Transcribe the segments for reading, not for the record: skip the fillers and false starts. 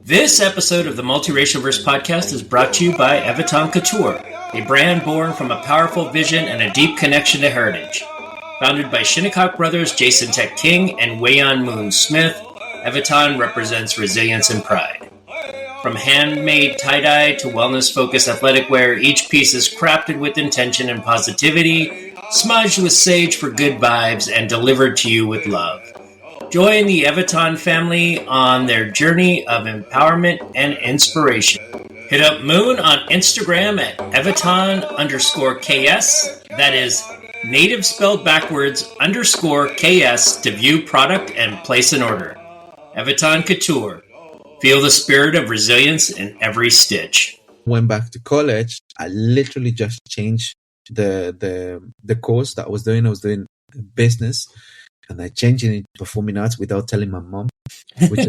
This episode of the Multiracialverse podcast is brought to you by Evitan Couture, a brand born from a powerful vision and a deep connection to heritage. Founded by Shinnecock brothers Jason Tech King and Wayon Moon Smith, Evitan represents resilience and pride. From handmade tie-dye to wellness-focused athletic wear, each piece is crafted with intention and positivity, smudged with sage for good vibes, and delivered to you with love. Join the Evitan family on their journey of empowerment and inspiration. Hit up Moon on Instagram at Evitan_KS. That is native spelled backwards _KS to view product and place an order. Evitan Couture. Feel the spirit of resilience in every stitch. Went back to college. I literally just changed the course that I was doing. I was doing business, and I changed it into performing arts without telling my mom, which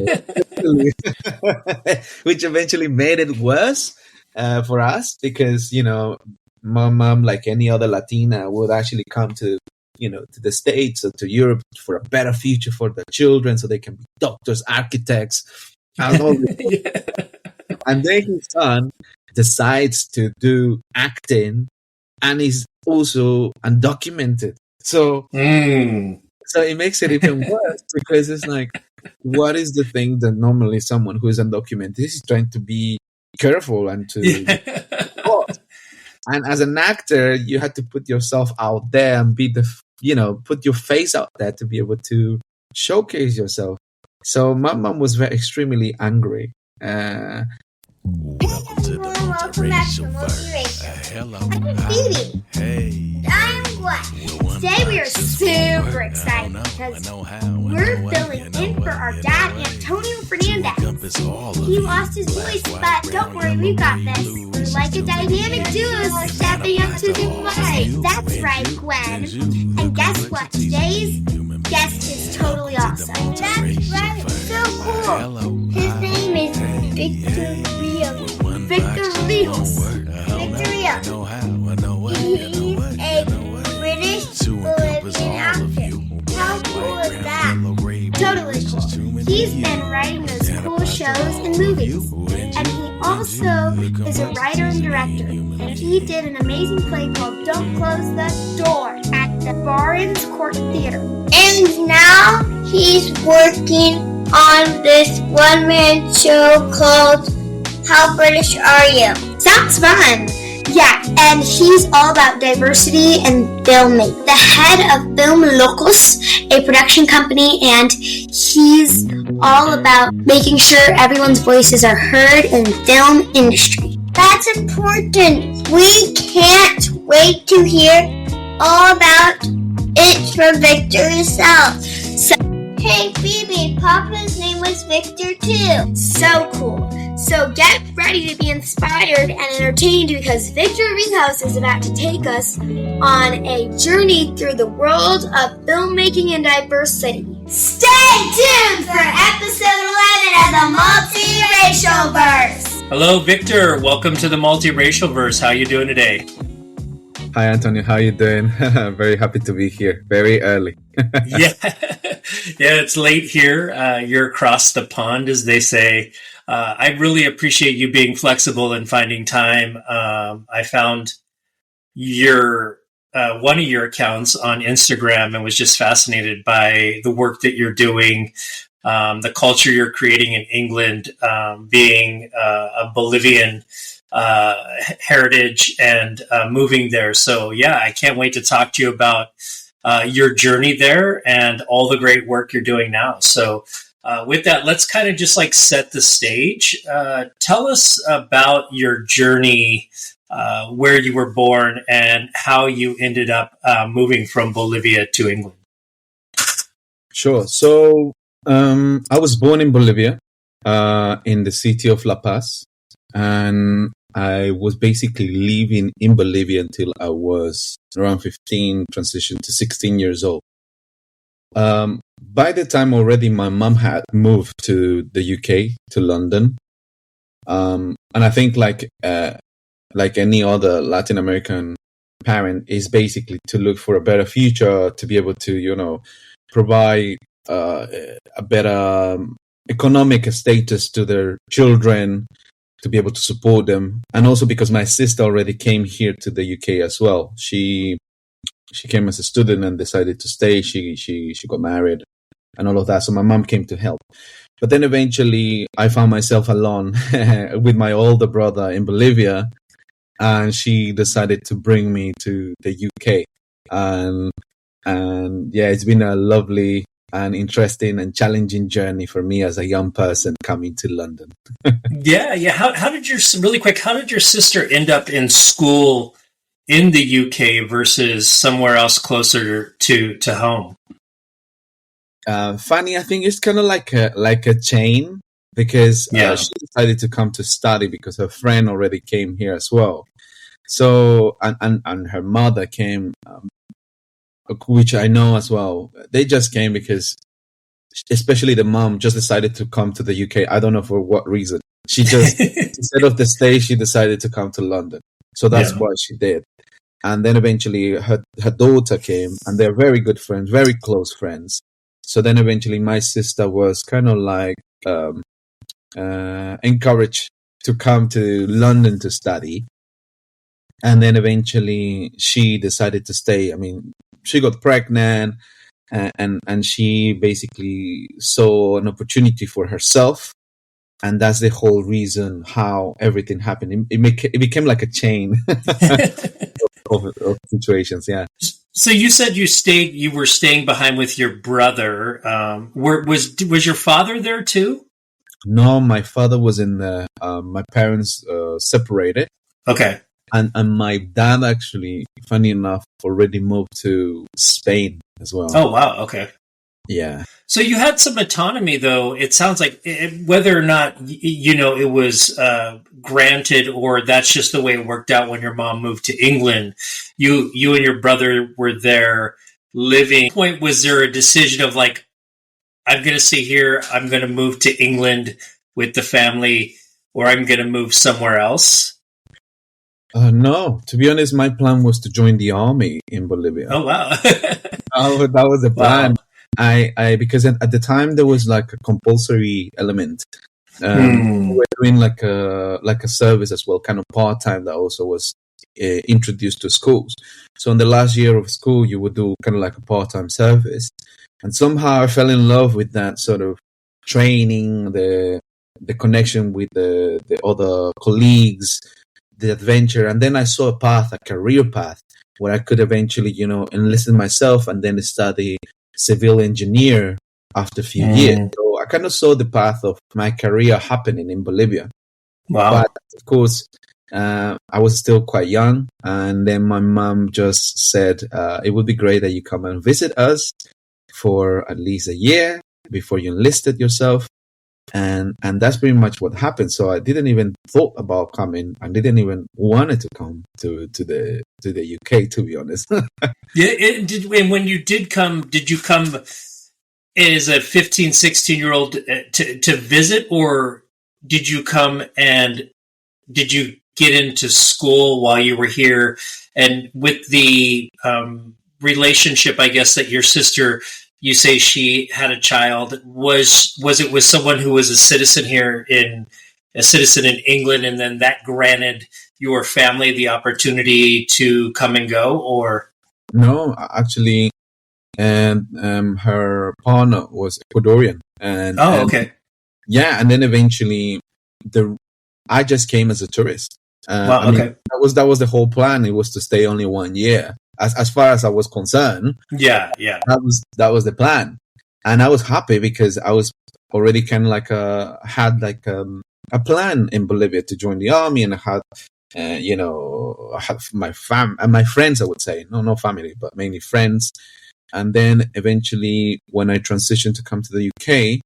eventually made it worse for us because, you know, my mom, like any other Latina, would actually come to the States or to Europe for a better future for their children so they can be doctors, architects, and all this. Yeah. And then his son decides to do acting and is also undocumented. So it makes it even worse because it's like, what is the thing that normally someone who is undocumented is trying to be careful and to... And as an actor, you had to put yourself out there and put your face out there to be able to showcase yourself. So my mom was extremely angry. Welcome to the Multiracialver. Hello. Phoebe. Hey. I'm Gwen. Today we are super excited because we're filling in for our dad, Antonio Fernandez. He lost his voice, but don't worry, we've got this. We're like a dynamic duo stepping up to the plate. That's right, Gwen. And guess what? Today's guest is totally awesome. That's right. So cool. His name is Victor Rios. Victor Rios. Victor Rios. He's a British-Bolivian actor. How cool is that? Totally cool. He's been writing those cool shows and movies. And he also is a writer and director. And he did an amazing play called Don't Close the Door at the Barnes Court Theater. And now he's working on this one-man show called How British Are You? Sounds fun! Yeah, and he's all about diversity and filmmaking. The head of Filmlocos, a production company, and he's all about making sure everyone's voices are heard in the film industry. That's important. We can't wait to hear all about it from Victor himself. So, hey Phoebe, Papa's name was Victor too. So cool. So get ready to be inspired and entertained because Victor Rios is about to take us on a journey through the world of filmmaking and diversity. Stay tuned for episode 11 of the Multiracialverse. Hello, Victor. Welcome to the Multiracialverse. How are you doing today? Hi, Antonio. How are you doing? Very happy to be here. Very early. Yeah, it's late here. You're across the pond, as they say. I really appreciate you being flexible and finding time. I found your one of your accounts on Instagram and was just fascinated by the work that you're doing, the culture you're creating in England, being a Bolivian heritage and moving there. So yeah, I can't wait to talk to you about your journey there and all the great work you're doing now. So with that, let's kind of just like set the stage. Tell us about your journey, where you were born and how you ended up moving from Bolivia to England. Sure. So I was born in Bolivia, in the city of La Paz, and I was basically living in Bolivia until I was around 15, transitioned to 16 years old. By the time already my mom had moved to the UK, to London. And I think like any other Latin American parent is basically to look for a better future, to be able to, provide a better economic status to their children, to be able to support them, and also because my sister already came here to the UK as well. She came as a student and decided to stay. She got married and all of that. So my mom came to help. But then eventually I found myself alone with my older brother in Bolivia, and she decided to bring me to the UK. And yeah, it's been a lovely and interesting and challenging journey for me as a young person coming to London. Yeah. How did your sister end up in school in the UK versus somewhere else closer to home? Funny, I think it's kind of like a chain, because she decided to come to study because her friend already came here as well. So and her mother came, which I know as well. They just came because, especially the mom, just decided to come to the UK. I don't know for what reason. She just instead of the stay, she decided to come to London. So that's what she did. And then eventually her daughter came, and they're very good friends, very close friends. So then eventually my sister was kind of like encouraged to come to London to study. And then eventually she decided to stay. I mean, she got pregnant, and she basically saw an opportunity for herself. And that's the whole reason how everything happened. It became like a chain of situations. Yeah. So you said you were staying behind with your brother. Was your father there too? No, my father was in the, my parents separated. Okay. And my dad actually, funny enough, already moved to Spain as well. Oh, wow. Okay. Yeah. So you had some autonomy, though. It sounds like whether or not, it was granted, or that's just the way it worked out when your mom moved to England. You and your brother were there living. At what point was there a decision of like, I'm going to stay here, I'm going to move to England with the family, or I'm going to move somewhere else? No, to be honest, my plan was to join the army in Bolivia. Oh, wow. That was the plan. Wow. I because at the time there was like a compulsory element. We were doing like a service as well, kind of part time, that also was introduced to schools. So in the last year of school, you would do kind of like a part time service, and somehow I fell in love with that sort of training, the connection with the other colleagues, the adventure, and then I saw a career path where I could eventually, enlist myself and then study civil engineer after a few years. So I kind of saw the path of my career happening in Bolivia. Wow. But of course, I was still quite young. And then my mom just said, it would be great that you come and visit us for at least a year before you enlisted yourself. And that's pretty much what happened. So I didn't even thought about coming. I didn't even wanted to come to the UK, to be honest. Yeah. And when you did you come as a 15, 16-year-old to visit, or did you come and did you get into school while you were here? And with the relationship, I guess, that your sister, you say she had a child, was it with someone who was a citizen in England, and then that granted your family the opportunity to come and go? Or no, actually, and her partner was Ecuadorian, and okay, yeah, and then eventually I just came as a tourist. Wow, okay. That was the whole plan. It was to stay only 1 year. As far as I was concerned, yeah, that was the plan, and I was happy because I was already kind of like had like a plan in Bolivia to join the army, and I had I had my friends, I would say, no family, but mainly friends. And then eventually, when I transitioned to come to the UK,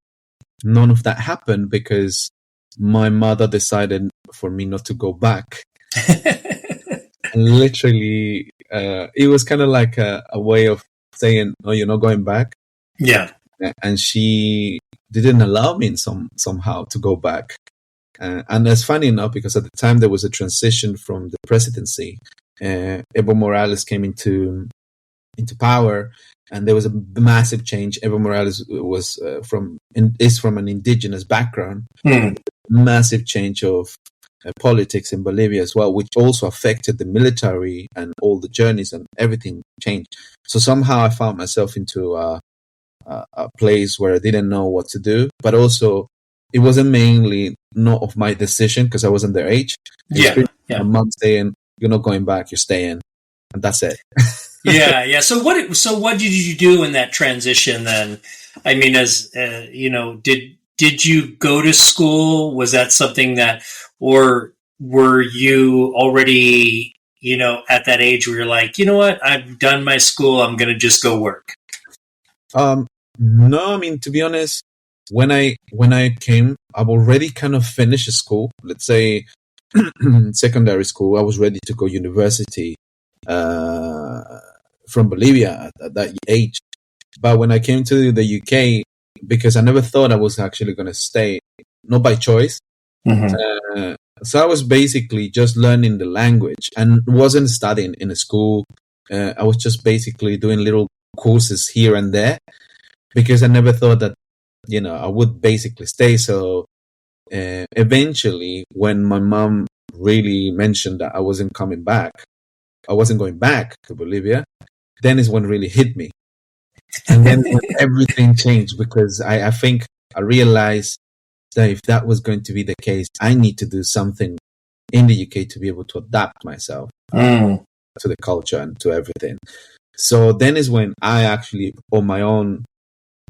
none of that happened because my mother decided for me not to go back. And literally, it was kind of like a way of saying, "No, you're not going back." Yeah, and she didn't allow me somehow to go back. And it's funny enough because at the time there was a transition from the presidency. Evo Morales came into into power, and there was a massive change. Evo Morales is from an indigenous background. Massive change of politics in Bolivia as well, which also affected the military and all the journeys, and everything changed. So somehow I found myself into a place where I didn't know what to do, but also it wasn't mainly not of my decision because I wasn't their age. My mom saying, "You're not going back, you're staying," and that's it. Yeah. So what did you do in that transition then? I mean, as did you go to school? Was that something that, or were you already, at that age where you're like, you know what, I've done my school, I'm going to just go work? No, I mean, to be honest, when I came, I've already kind of finished school. Let's say secondary school. I was ready to go university from Bolivia at that age. But when I came to the UK, because I never thought I was actually going to stay, not by choice. So I was basically just learning the language and wasn't studying in a school. I was just basically doing little courses here and there because I never thought that, I would basically stay. So eventually, when my mom really mentioned that I wasn't going back to Bolivia, then is when it really hit me. And then everything changed because I think I realized that if that was going to be the case, I need to do something in the UK to be able to adapt myself to the culture and to everything. So then is when I actually, on my own,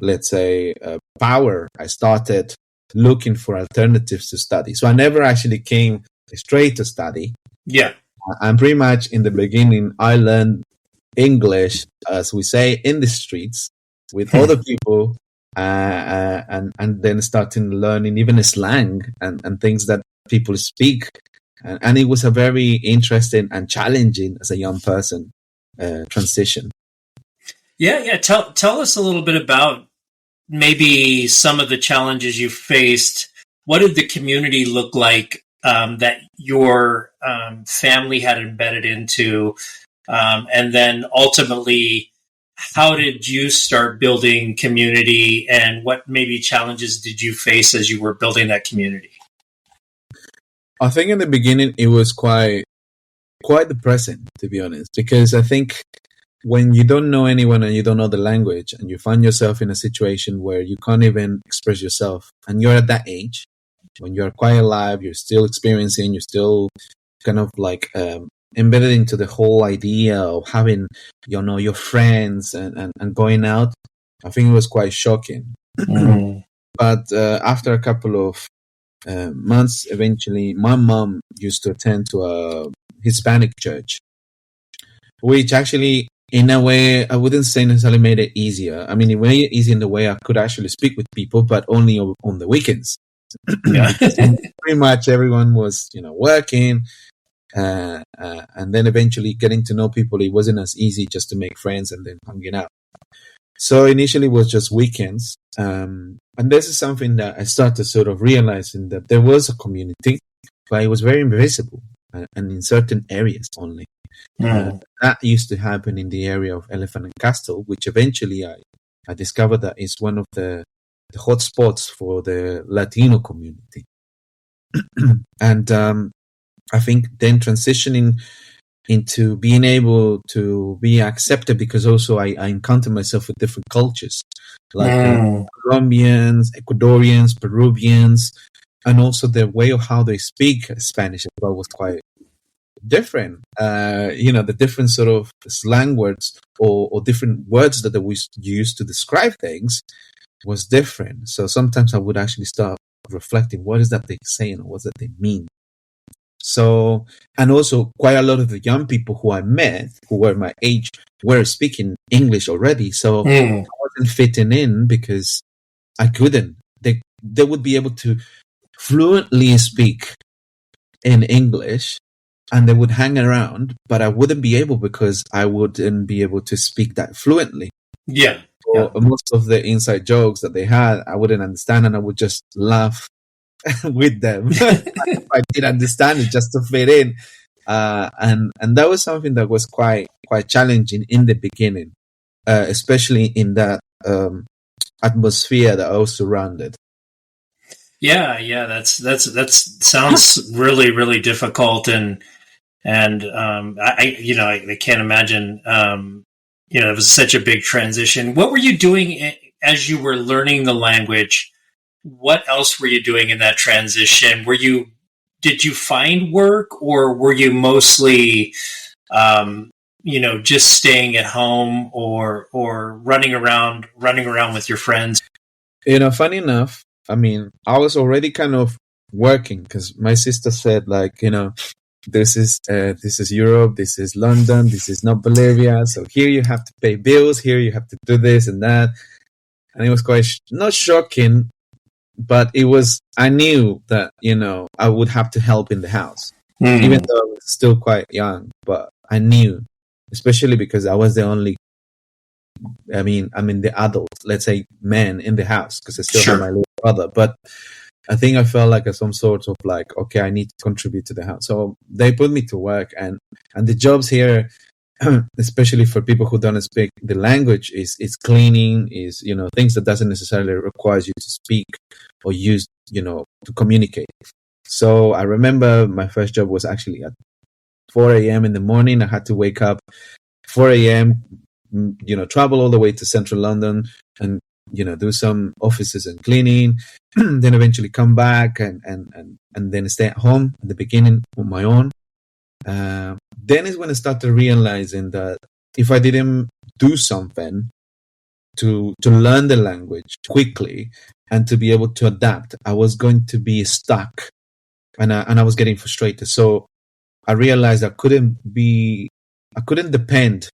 let's say, power, I started looking for alternatives to study. So I never actually came straight to study. Yeah. And pretty much in the beginning, I learned English, as we say, in the streets with other people, and then starting learning even slang and things that people speak. And it was a very interesting and challenging as a young person transition. Yeah. Tell us a little bit about maybe some of the challenges you faced. What did the community look like that your family had embedded into? And then ultimately, how did you start building community, and what maybe challenges did you face as you were building that community? I think in the beginning it was quite depressing, to be honest, because I think when you don't know anyone and you don't know the language and you find yourself in a situation where you can't even express yourself, and you're at that age when you're quite alive, you're still experiencing, you're still kind of like embedded into the whole idea of having, your friends and going out. I think it was quite shocking. But after a couple of months, eventually, my mom used to attend to a Hispanic church, which actually, in a way, I wouldn't say necessarily made it easier. I mean, it made it easy in the way I could actually speak with people, but only on the weekends. Yeah. Pretty much everyone was, working. And then eventually getting to know people, it wasn't as easy just to make friends and then hanging out. So initially it was just weekends. And this is something that I started sort of realizing, that there was a community, but it was very invisible and in certain areas only. That used to happen in the area of Elephant and Castle, which eventually I discovered that is one of the hot spots for the Latino community. And I think then transitioning into being able to be accepted, because also I encounter myself with different cultures, like Colombians, Ecuadorians, Peruvians, and also the way of how they speak Spanish as well was quite different. The different sort of slang words or different words that we use to describe things was different. So sometimes I would actually start reflecting, what is that they say and what does that they mean? So, and also quite a lot of the young people who I met, who were my age, were speaking English already. So I wasn't fitting in because I couldn't. They would be able to fluently speak in English and they would hang around, but I wouldn't be able because I wouldn't be able to speak that fluently. Yeah. So most of the inside jokes that they had, I wouldn't understand, and I would just laugh with them. If I did understand it just to fit in, And that was something that was quite challenging in the beginning, especially in that atmosphere that I was surrounded. Yeah, that sounds really, really difficult, and I can't imagine. It was such a big transition. What were you doing as you were learning the language? What else were you doing in that transition? Did you find work, or were you mostly, just staying at home or running around with your friends? Funny enough, I mean, I was already kind of working because my sister said, like, this is Europe, this is London, this is not Bolivia. So here you have to pay bills, here you have to do this and that. And it was quite not shocking, but I knew that, I would have to help in the house, even though I was still quite young. But I knew, especially because I was the only, the adult, let's say, man in the house, because I still have my little brother. But I think I felt like some sort of like, okay, I need to contribute to the house. So they put me to work, and the jobs here, especially for people who don't speak the language, is cleaning, is, things that doesn't necessarily require you to speak or use, to communicate. So I remember my first job was actually at 4 a.m. in the morning. I had to wake up 4 a.m., travel all the way to central London and, do some offices and cleaning, then eventually come back and then stay at home at the beginning on my own. Then is when I started realizing that if I didn't do something to learn the language quickly and to be able to adapt, I was going to be stuck, and I was getting frustrated. So I realized I couldn't depend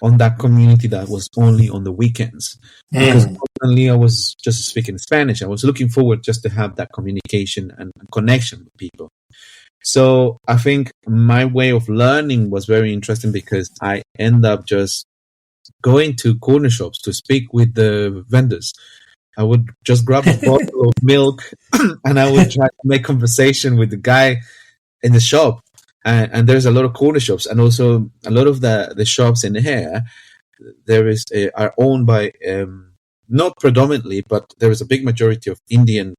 on that community that was only on the weekends, because constantly I was just speaking Spanish. I was looking forward just to have that communication and connection with people. So I think my way of learning was very interesting, because I end up just going to corner shops to speak with the vendors. I would just grab a bottle of milk and I would try to make conversation with the guy in the shop. And there's a lot of corner shops, and also a lot of the shops in here are owned by, not predominantly, but there is a big majority of Indian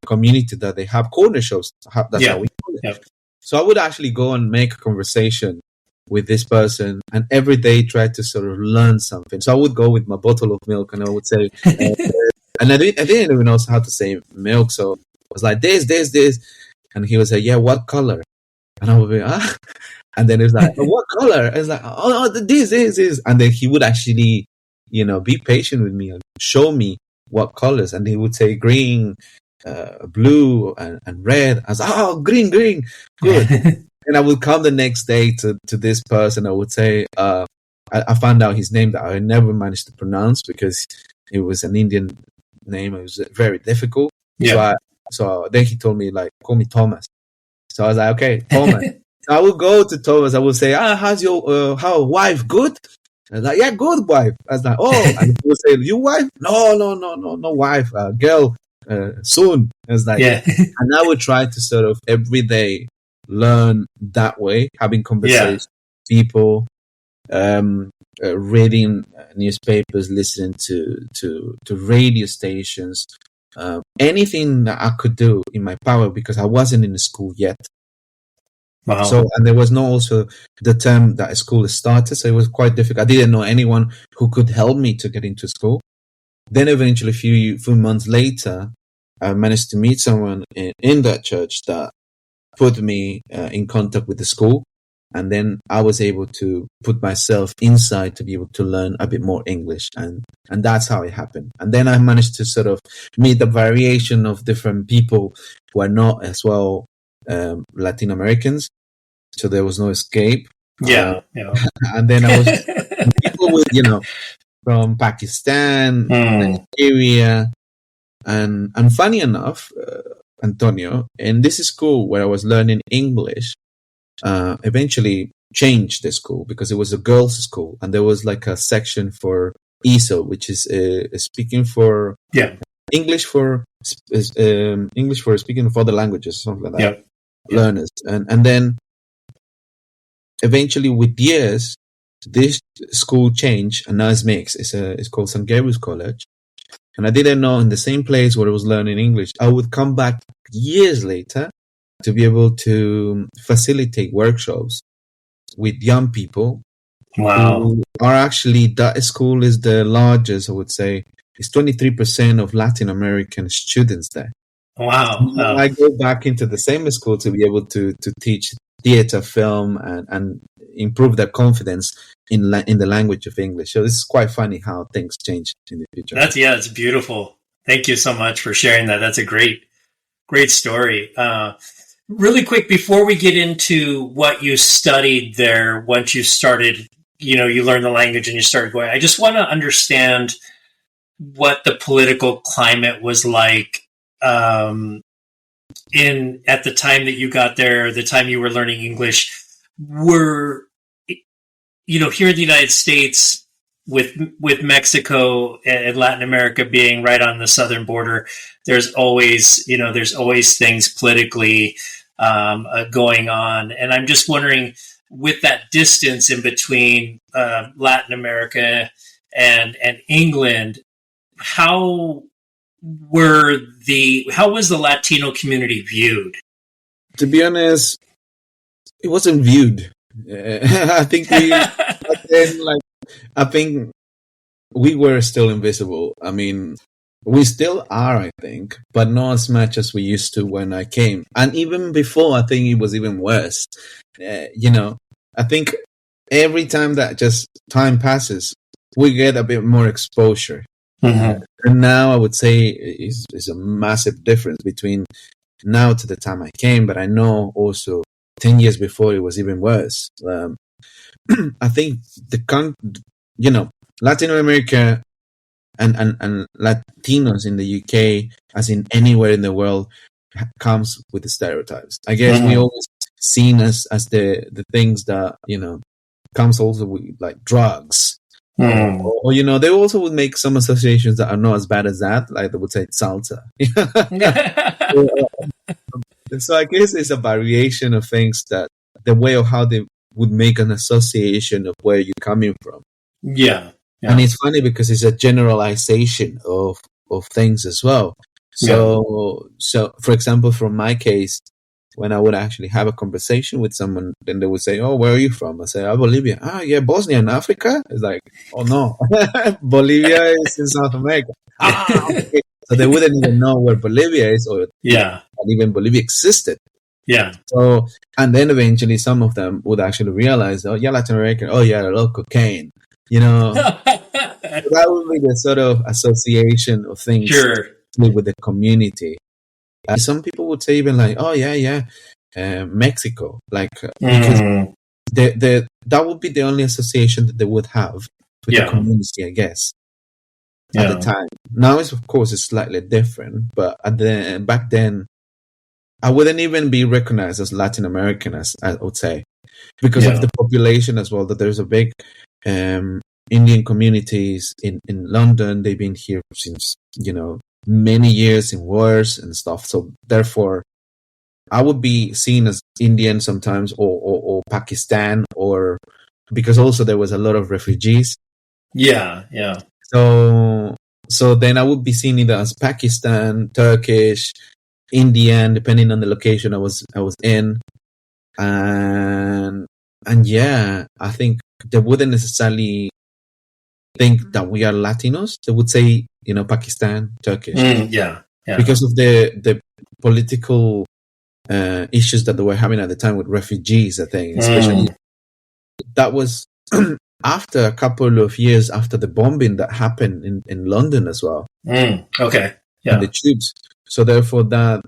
community that they have corner shops. That's how we call it. Yeah. So I would actually go and make a conversation with this person, and every day try to sort of learn something. So I would go with my bottle of milk, and I would say, and I didn't even know how to say milk, so I was like, this, and he would say, yeah, what color? And I would be, and then it's like, oh, what color? It's like, oh, this, and then he would actually, be patient with me and show me what colors, and he would say green, blue, and red. I was like, oh, green, good. And I would come the next day to this person. I would say, I found out his name that I never managed to pronounce because it was an Indian name. It was very difficult. Yeah. So then he told me, like, call me Thomas. So I was like, okay, Thomas. So I would go to Thomas. I would say, how's your wife? Good? I was like, yeah, good wife. I was like, oh. And he would say, you wife? No wife. Girl, soon. I was like, yeah. And I would try to sort of every day learn that way, having conversations with people, reading newspapers, listening to radio stations, anything that I could do in my power, because I wasn't in the school yet. Wow. So, and there was no also the term that a school started, so it was quite difficult. I didn't know anyone who could help me to get into school. Then eventually, a few months later, I managed to meet someone in that church that put me in contact with the school. And then I was able to put myself inside to be able to learn a bit more English. And that's how it happened. And then I managed to sort of meet the variation of different people who are not as well Latin Americans. So there was no escape. Yeah. And then I was people with, from Pakistan, Nigeria. And funny enough, Antonio, in this school where I was learning English, eventually changed the school because it was a girls' school, and there was like a section for ESO, which is speaking for English for speaking of other languages, something like that. Learners, and then eventually with years, this school changed and now it's mixed. It's called St. Gabriel's College. And I didn't know in the same place where I was learning English, I would come back years later to be able to facilitate workshops with young people. Wow. Who are actually, that school is the largest, I would say. It's 23% of Latin American students there. Wow. So I go back into the same school to be able to teach theater, film, and improve their confidence in the language of English. So this is quite funny how things change in the future. It's beautiful. Thank you so much for sharing that. That's a great story. Really quick, before we get into what you studied there, once you started, you learned the language and you started going, I just want to understand what the political climate was like at the time that you got there, the time you were learning English. Were, here in the United States, with Mexico and Latin America being right on the southern border, there's always things politically going on. And I'm just wondering, with that distance in between Latin America and England, how was the Latino community viewed? To be honest, it wasn't viewed. I think we were still invisible. I mean, we still are, I think, but not as much as we used to when I came. And even before, I think it was even worse. I think every time that just time passes, we get a bit more exposure. Mm-hmm. And now I would say is a massive difference between now to the time I came. But I know also 10 years before it was even worse. I think Latin America and Latinos in the UK, as in anywhere in the world, comes with the stereotypes. I guess we always seen as the things that comes also with like drugs. Or they also would make some associations that are not as bad as that, like they would say salsa. So I guess it's a variation of things, that the way of how they would make an association of where you're coming from. Yeah. And it's funny because it's a generalization of things as well. So for example, from my case, when I would actually have a conversation with someone, then they would say, "Oh, where are you from?" I say, "Oh, Bolivia." "Ah, yeah, Bosnia and Africa." It's like, "Oh no, Bolivia is in South America." Okay. So they wouldn't even know where Bolivia is, or even Bolivia existed. Yeah. So, and then eventually some of them would actually realize, "Oh, yeah, Latin American. Oh, yeah, I love cocaine." So that would be the sort of association of things with the community. Some people would say even like, "Oh, yeah, Mexico," like because that would be the only association that they would have with the community, I guess, at the time. Now, of course, it's slightly different, but back then, I wouldn't even be recognized as Latin American, as I would say, because of the population as well. That there's a big Indian communities in London. They've been here since many years in wars and stuff. So therefore, I would be seen as Indian sometimes, or Pakistan, or because also there was a lot of refugees. Yeah. So then I would be seen either as Pakistan, Turkish, Indian, depending on the location I was in, and I think they wouldn't necessarily think that we are Latinos. They would say, Pakistan, Turkish, because of the political issues that they were having at the time with refugees. I think, especially that was after a couple of years after the bombing that happened in London as well. Okay, and the troops. So therefore, that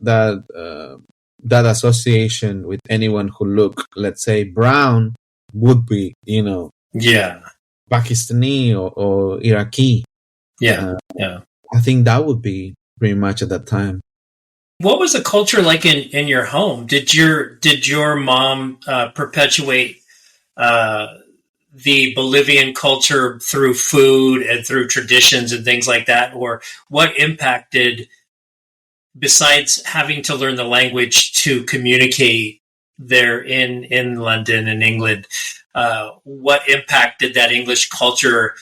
association with anyone who look, let's say, brown would be, Pakistani or Iraqi. I think that would be pretty much at that time. What was the culture like in your home? Did your mom perpetuate the Bolivian culture through food and through traditions and things like that? Or what impacted, besides having to learn the language to communicate there in London and England, what impact did that English culture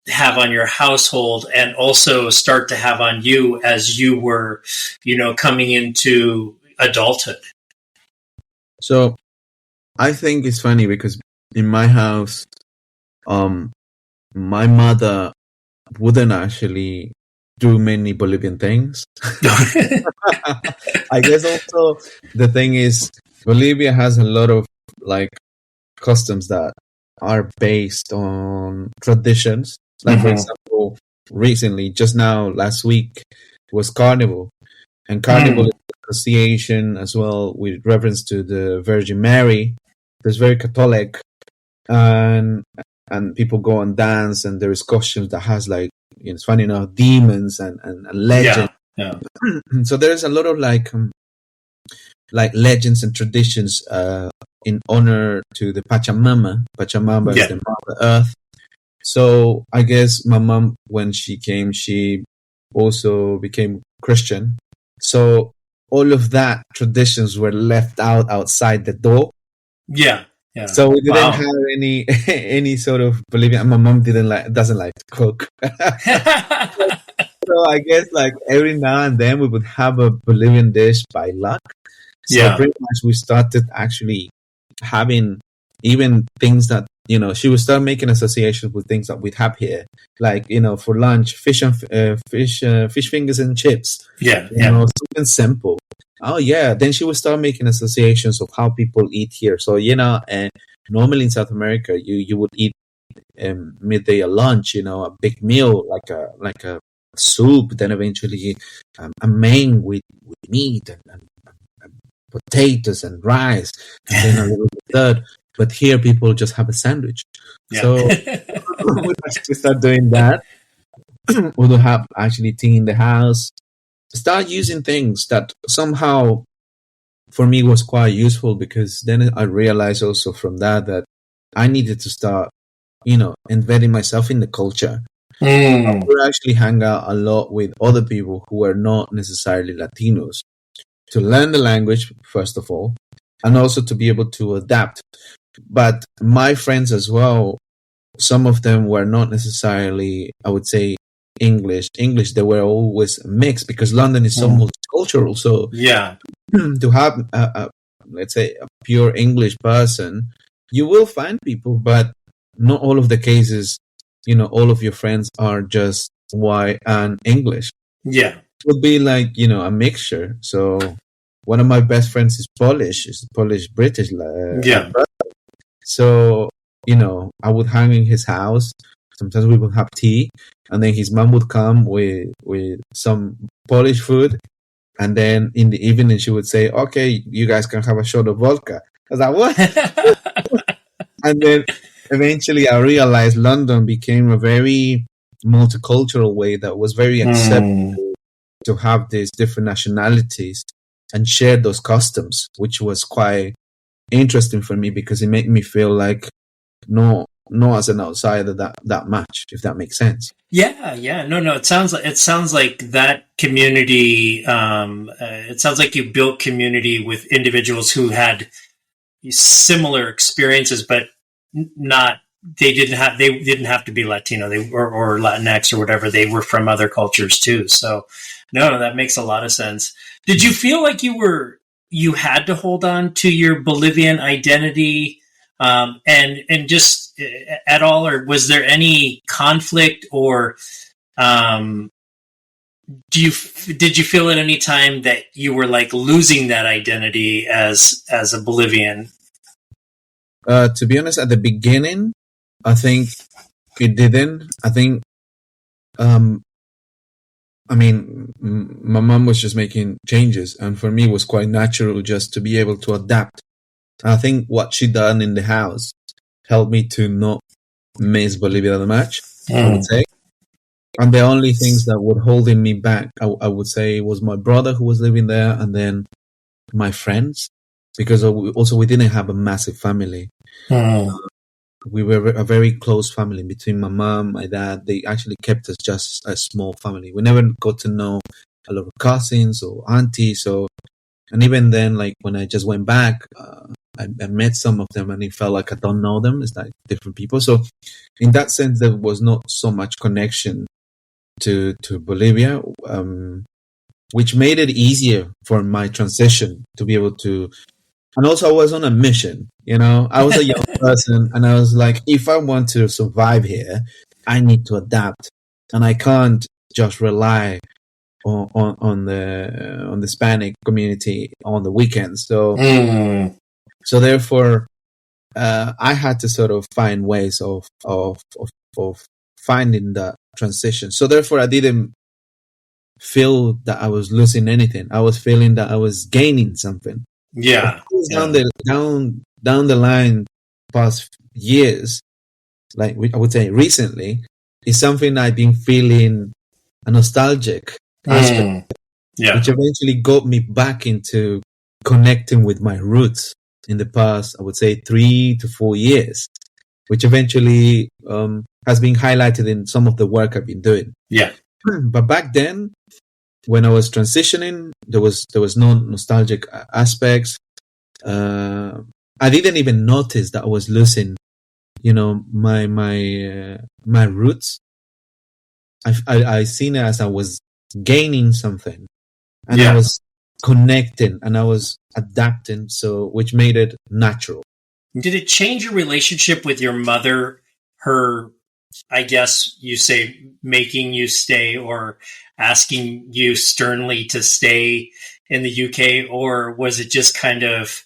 have on your household, and also start to have on you as you were, coming into adulthood? So I think it's funny because in my house, my mother wouldn't actually do many Bolivian things. I guess also the thing is Bolivia has a lot of like customs that are based on traditions. Like for example, recently, just now, last week was Carnival, and Carnival is an association as well with reference to the Virgin Mary. It's very Catholic, and people go and dance, and there is costumes that has like, it's funny enough, demons and legends. Yeah. So there's a lot of like legends and traditions in honor to the Pachamama. Pachamama is the Mother Earth. So I guess my mom, when she came, she also became Christian. So all of that traditions were left outside the door. Yeah. Yeah. So we didn't have any sort of Bolivian. My mom doesn't like to cook. So I guess like every now and then we would have a Bolivian dish by luck. So pretty much we started actually having even things that, she would start making associations with things that we'd have here. Like, for lunch, fish fingers and chips. Yeah. Something simple. Oh yeah. Then she would start making associations of how people eat here. So, normally in South America, you would eat midday or lunch, a big meal, like a soup, then eventually a main with meat and potatoes and rice, and then a little bit third. But here people just have a sandwich. Yeah. So we start doing that. We'll have actually tea in the house. Start using things that somehow for me was quite useful, because then I realized also from that I needed to start, embedding myself in the culture. I would actually hang out a lot with other people who are not necessarily Latinos, to learn the language, first of all, and also to be able to adapt. But my friends as well, some of them were not necessarily, I would say, English. They were always mixed, because London is so multicultural. So to have, let's say, a pure English person, you will find people, but not all of the cases, all of your friends are just white and English. Yeah. It would be like, a mixture. So one of my best friends is Polish, British. So, I would hang in his house. Sometimes we would have tea, and then his mom would come with some Polish food. And then in the evening, she would say, okay, you guys can have a shot of vodka. I was like, what? And then eventually I realized London became a very multicultural way that was very acceptable to have these different nationalities and share those customs, which was quite interesting for me, because it made me feel like no as an outsider that much, if that makes sense. Yeah. No. It sounds like that community. It sounds like you built community with individuals who had similar experiences, but they didn't have to be Latino, or Latinx or whatever. They were from other cultures too. So no, that makes a lot of sense. Did you feel like you had to hold on to your Bolivian identity, and just at all, or was there any conflict, or did you feel at any time that you were like losing that identity as a Bolivian? To be honest, at the beginning, I think it didn't. I think, my mom was just making changes, and for me it was quite natural just to be able to adapt. I think what she done in the house helped me to not miss Bolivia that much, I would say. And the only things that were holding me back, I would say, was my brother who was living there, and then my friends, because we didn't have a massive family. We were a very close family between my mom, my dad. They actually kept us just a small family. We never got to know a lot of cousins or aunties. So And even then, like when I just went back, I met some of them and it felt like I don't know them. It's like different people. So in that sense, there was not so much connection to Bolivia, which made it easier for my transition to be able to. And also I was on a mission, I was a young person and I was like, if I want to survive here, I need to adapt and I can't just rely on the Hispanic community on the weekends. So therefore, I had to sort of find ways of finding that transition. So therefore, I didn't feel that I was losing anything. I was feeling that I was gaining something. Yeah. Down the line, past years, like I would say recently, is something I've been feeling a nostalgic aspect, which eventually got me back into connecting with my roots in the past, I would say 3 to 4 years, which eventually has been highlighted in some of the work I've been doing. Yeah. But back then, when I was transitioning, there was no nostalgic aspects. I didn't even notice that I was losing, my roots. I seen it as I was gaining something, and I was connecting and I was adapting, so which made it natural. Did it change your relationship with your mother? Her, I guess you say, making you stay or asking you sternly to stay in the UK, or was it just kind of,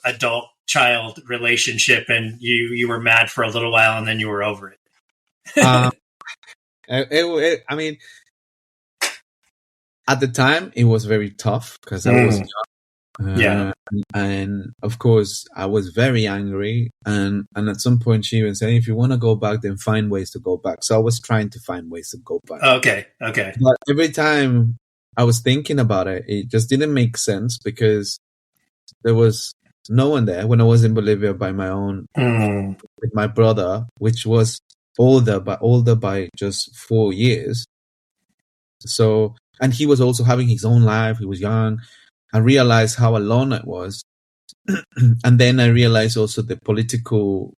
adult child relationship, and you were mad for a little while and then you were over it? I mean, at the time it was very tough because I was young. And of course I was very angry, and at some point she even said, if you want to go back, then find ways to go back. So I was trying to find ways to go back. Okay. But every time I was thinking about it, it just didn't make sense because there was no one there when I was in Bolivia by my own, with my brother, which was older by just 4 years. So, and he was also having his own life. He was young. I realized how alone I was. And then I realized also the political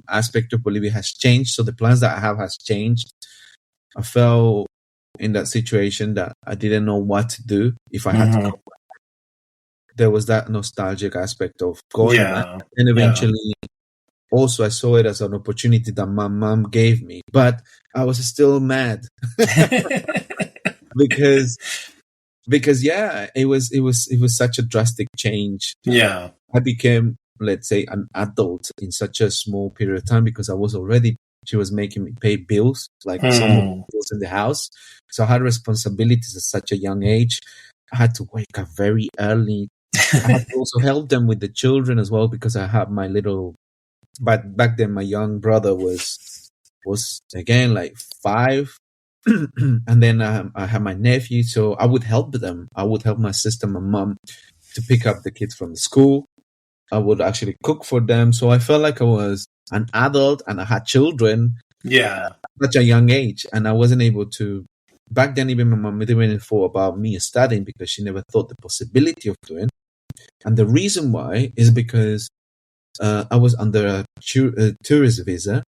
aspect of Bolivia has changed. So the plans that I have has changed. I felt in that situation that I didn't know what to do if I had to go back. There was that nostalgic aspect of going back. And eventually also I saw it as an opportunity that my mom gave me. But I was still mad. because it was such a drastic change. I became, let's say, an adult in such a small period of time because she was making me pay bills, like some bills in the house. So I had responsibilities at such a young age. I had to wake up very early. I had to also help them with the children as well because I had my little, but back then my young brother was again like 5. And then I had my nephew, so I would help them. I would help my sister, my mom, to pick up the kids from the school. I would actually cook for them. So I felt like I was an adult and I had children at such a young age. And I wasn't able to, back then even my mom didn't even thought about me studying because she never thought the possibility of doing. And the reason why is because I was under a tourist visa,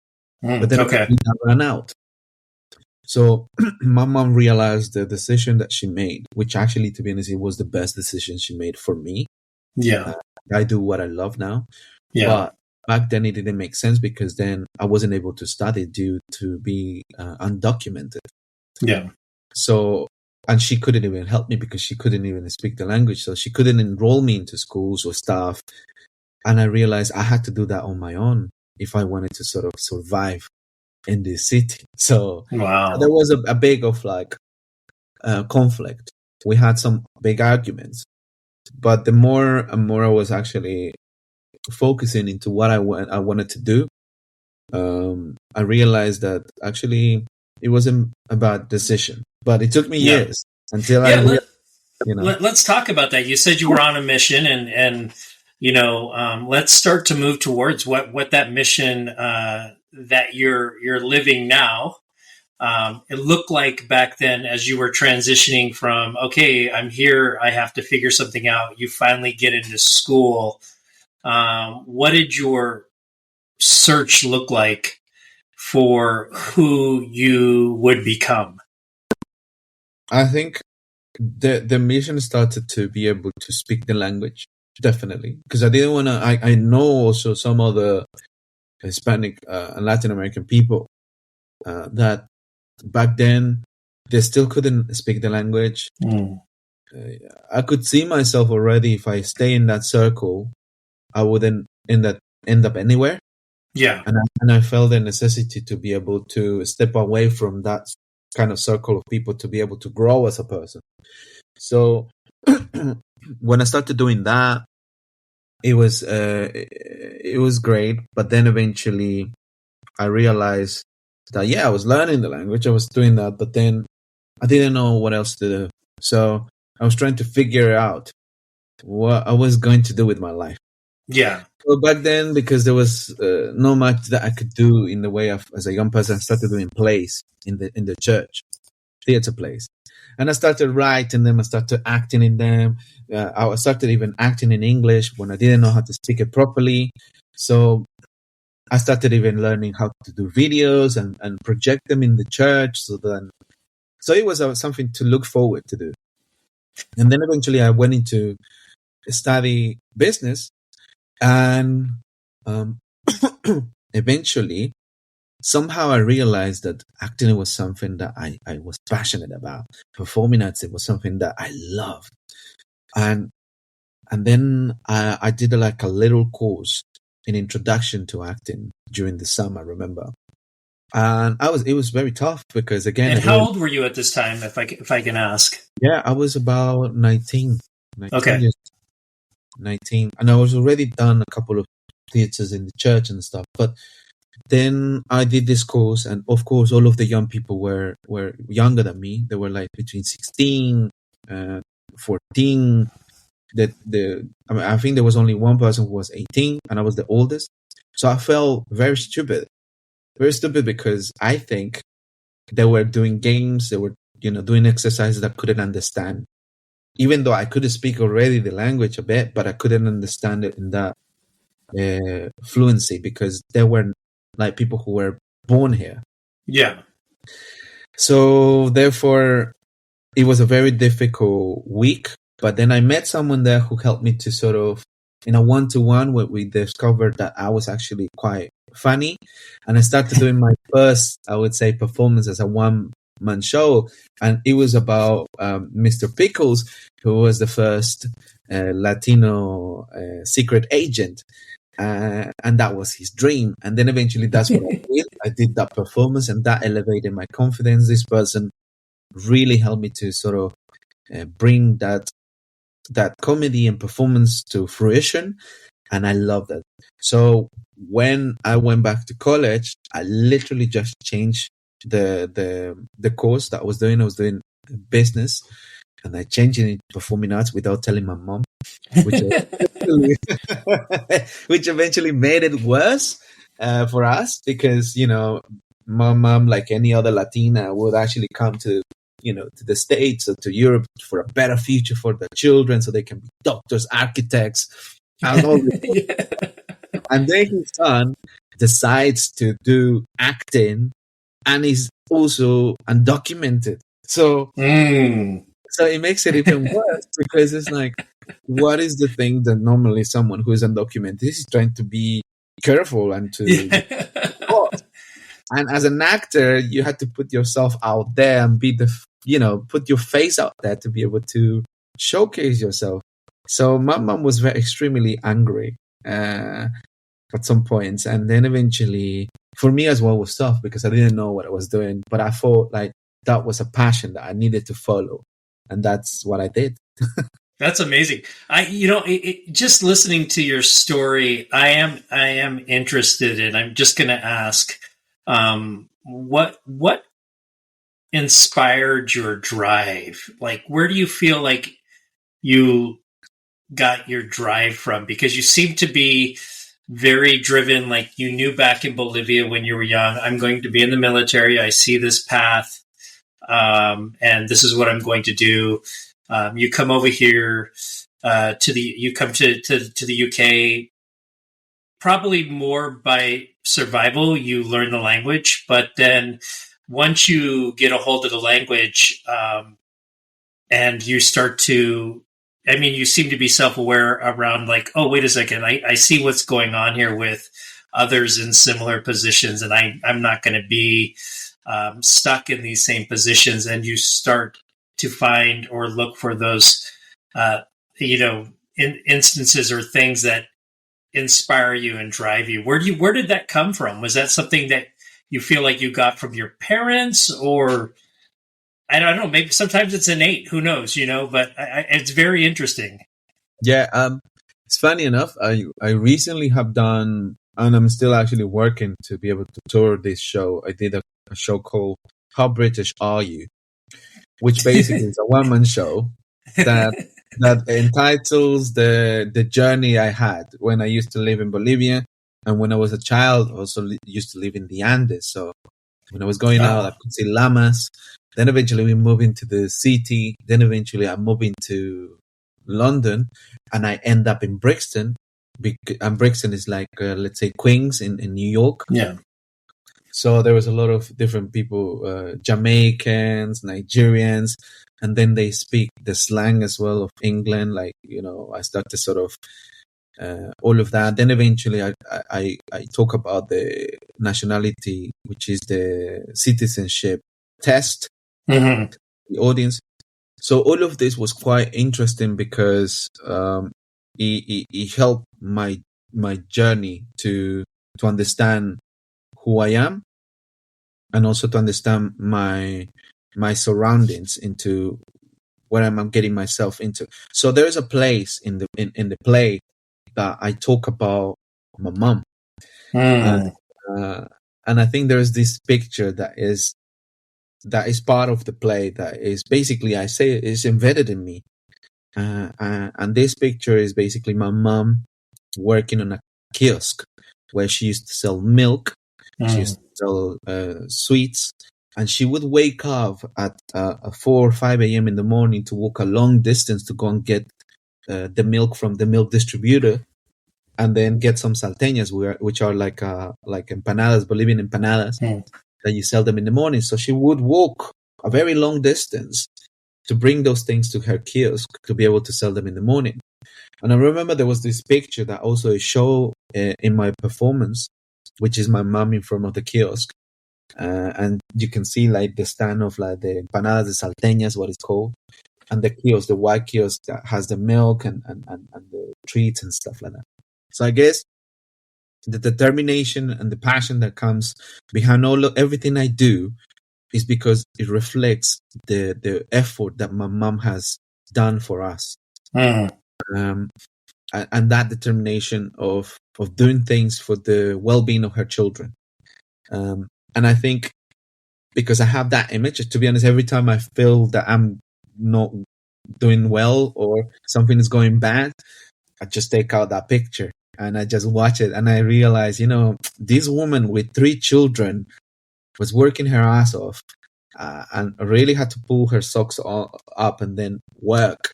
but then I ran out. So my mom realized the decision that she made, which actually, to be honest, it was the best decision she made for me. I do what I love now. But back then it didn't make sense because then I wasn't able to study due to be undocumented. So, and she couldn't even help me because she couldn't even speak the language. So she couldn't enroll me into schools or stuff. And I realized I had to do that on my own if I wanted to sort of survive in this city. So there was a big of like conflict. We had some big arguments, but the more and more I was actually focusing into what I wanted to do, I realized that actually it wasn't a bad decision, but it took me years until let's talk about that. You said you were on a mission and let's start to move towards what that mission that you're living now. it looked like back then, as you were transitioning from, okay, I'm here, I have to figure something out, you finally get into school. What did your search look like for who you would become? I think the mission started to be able to speak the language, definitely, because I didn't want to. I know also some other Hispanic and Latin American people that back then they still couldn't speak the language. I could see myself already if I stay in that circle, I wouldn't end up anywhere. Yeah, and I felt the necessity to be able to step away from that kind of circle of people to be able to grow as a person. So when I started doing that, it was great. But then eventually, I realized that I was learning the language, I was doing that, but then I didn't know what else to do. So I was trying to figure out what I was going to do with my life. Yeah. So back then, because there was not much that I could do in the way of, as a young person, I started doing plays in the church, theater plays. And I started writing them, I started acting in them. I started even acting in English when I didn't know how to speak it properly. So I started even learning how to do videos and project them in the church. So it was something to look forward to do. And then eventually I went into study business. And eventually, somehow I realized that acting was something that I was passionate about. Performing arts, it was something that I loved. And then I did like a little course in introduction to acting during the summer, I remember. And it was very tough because, again... And how old were you at this time, if I can ask? Yeah, I was about 19 okay. years. 19, and I was already done a couple of theaters in the church and stuff, but then I did this course, and of course all of the young people were younger than me. They were like between 16 14. I think there was only one person who was 18, and I was the oldest, so I felt very stupid because I think they were doing games, they were doing exercises that I couldn't understand. Even though I could speak already the language a bit, but I couldn't understand it in that fluency because they were like people who were born here. Yeah. So therefore, it was a very difficult week. But then I met someone there who helped me to sort of, in a one-to-one, where we discovered that I was actually quite funny. And I started doing my first, I would say, performance as a one-man show. And it was about Mr. Pickles, who was the first Latino secret agent. And that was his dream. And then eventually that's what I did. I did that performance, and that elevated my confidence. This person really helped me to sort of bring that comedy and performance to fruition. And I loved it. So when I went back to college, I literally just changed the course that I was doing. I was doing business, and I changed it into performing arts without telling my mom, which eventually made it worse for us because, my mom, like any other Latina, would actually come to the States or to Europe for a better future for their children so they can be doctors, architects, and all this. Yeah. And then his son decides to do acting, and he's also undocumented. So it makes it even worse because it's like, what is the thing that normally someone who is undocumented is trying to be careful and to... And as an actor, you had to put yourself out there and be put your face out there to be able to showcase yourself. So my mom was extremely angry at some points. And then eventually, for me as well, was tough because I didn't know what I was doing. But I thought like that was a passion that I needed to follow. And that's what I did. That's amazing. Just listening to your story, I am interested in, I'm just going to ask, what inspired your drive? Like, where do you feel like you got your drive from? Because you seem to be very driven, like you knew back in Bolivia when you were young, I'm going to be in the military. I see this path, and this is what I'm going to do. You come over here to the UK, probably more by survival. You learn the language, but then once you get a hold of the language, and you start to, I mean, you seem to be self-aware around like, oh, wait a second, I see what's going on here with others in similar positions, and I'm not going to be stuck in these same positions. And you start to find or look for those, instances or things that inspire you and drive you. Where did that come from? Was that something that you feel like you got from your parents, or I don't know, maybe sometimes it's innate, who knows, but it's very interesting. Yeah. It's funny enough. I recently have done, and I'm still actually working to be able to tour this show. I did a show called How British Are You? Which basically is a one-man show that entitles the journey I had when I used to live in Bolivia, and when I was a child, also used to live in the Andes. So when I was going out, I could see llamas. Then eventually we moved into the city. Then eventually I moved into London, and I end up in Brixton. And Brixton is like, let's say, Queens in New York. Yeah. So there was a lot of different people, Jamaicans, Nigerians, and then they speak the slang as well of England. Like, I started sort of all of that. Then eventually I talk about the nationality, which is the citizenship test, the audience. So all of this was quite interesting because it helped my journey to understand who I am, and also to understand my surroundings, into what I'm getting myself into. So there is a place in the play that I talk about my mom, and I think there's this picture that is part of the play that is basically, I say, is embedded in me, and this picture is basically my mom working on a kiosk where she used to sell milk. She used to sell sweets, and she would wake up at 4 or 5 a.m. in the morning to walk a long distance to go and get the milk from the milk distributor, and then get some salteñas, which are like empanadas, Bolivian empanadas, that you sell them in the morning. So she would walk a very long distance to bring those things to her kiosk to be able to sell them in the morning. And I remember there was this picture that also is shown in my performance, which is my mom in front of the kiosk. And you can see like the stand of like the empanadas, the salteñas, what it's called, and the kiosk, the white kiosk that has the milk and the treats and stuff like that. So I guess the determination and the passion that comes behind everything I do is because it reflects the effort that my mom has done for us. And that determination of doing things for the well-being of her children. And I think because I have that image, to be honest, every time I feel that I'm not doing well or something is going bad, I just take out that picture and I just watch it, and I realize, this woman with 3 children was working her ass off, and really had to pull her socks up and then work,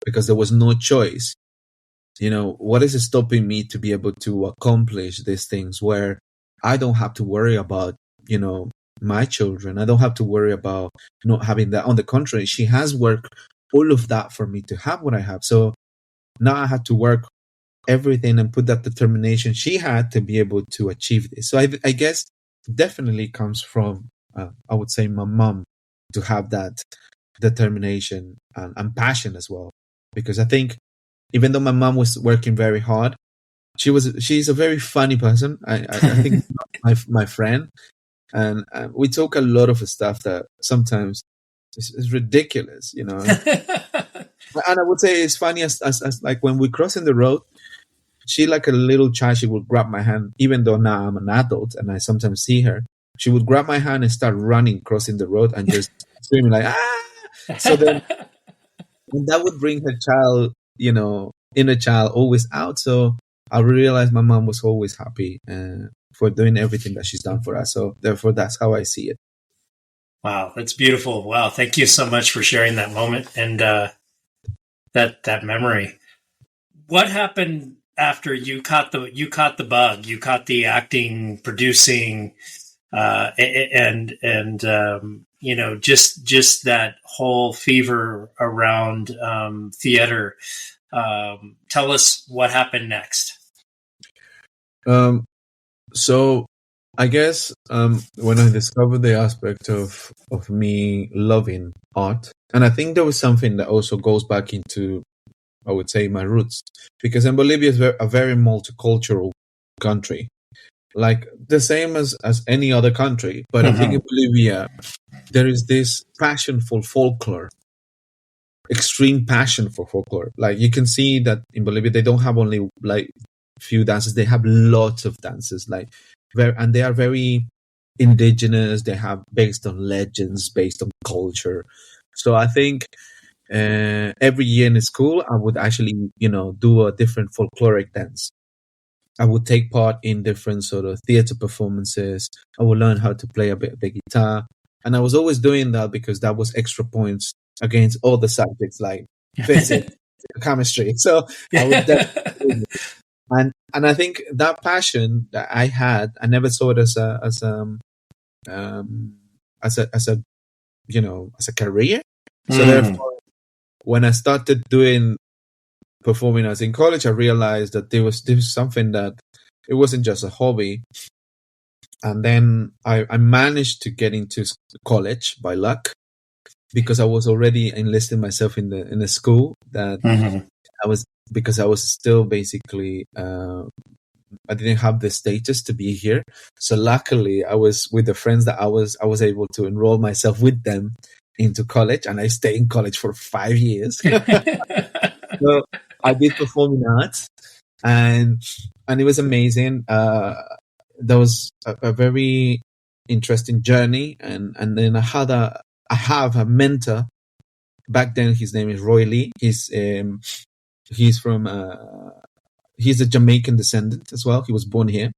because there was no choice. What is stopping me to be able to accomplish these things where I don't have to worry about, my children. I don't have to worry about not having that. On the contrary, she has worked all of that for me to have what I have. So now I have to work everything and put that determination she had to be able to achieve this. So I guess definitely comes from, I would say, my mom, to have that determination and passion as well. Because I think even though my mom was working very hard, she's a very funny person. I think my friend, and we talk a lot of stuff that sometimes is ridiculous, And I would say it's funny as like when we cross in the road, she, like a little child, she would grab my hand, even though now I'm an adult and I sometimes see her. She would grab my hand and start running, crossing the road, and just screaming like, ah! So then that would bring her child, inner child always out. So I realized my mom was always happy for doing everything that she's done for us. So therefore, that's how I see it. Wow, that's beautiful. Wow, thank you so much for sharing that moment and that memory. What happened after you caught the bug? You caught the acting, producing, and just that whole fever around theater. Tell us what happened next. So I guess when I discovered the aspect of me loving art, and I think there was something that also goes back into, I would say, my roots, because in Bolivia is a very multicultural country, like the same as any other country. But I think in Bolivia there is this passion for folklore, extreme passion for folklore. Like you can see that in Bolivia they don't have only like few dances; they have lots of dances, and they are very indigenous. They have based on legends, based on culture. So I think every year in school, I would actually, do a different folkloric dance. I would take part in different sort of theater performances. I would learn how to play a bit of the guitar. And I was always doing that because that was extra points against all the subjects like physics, chemistry. So I would definitely and I think that passion that I had, I never saw it as a career. So therefore, when I started doing performing arts in college, I realized that there was something that it wasn't just a hobby. And then I managed to get into college by luck because I was already enlisting myself in the school that because I was still basically I didn't have the status to be here. So luckily I was with the friends that I was able to enroll myself with them into college, and I stayed in college for 5 years. So I did performing arts, and it was amazing. That was a very interesting journey, and then I have a mentor back then. His name is Roy Lee. He's a Jamaican descendant as well. He was born here,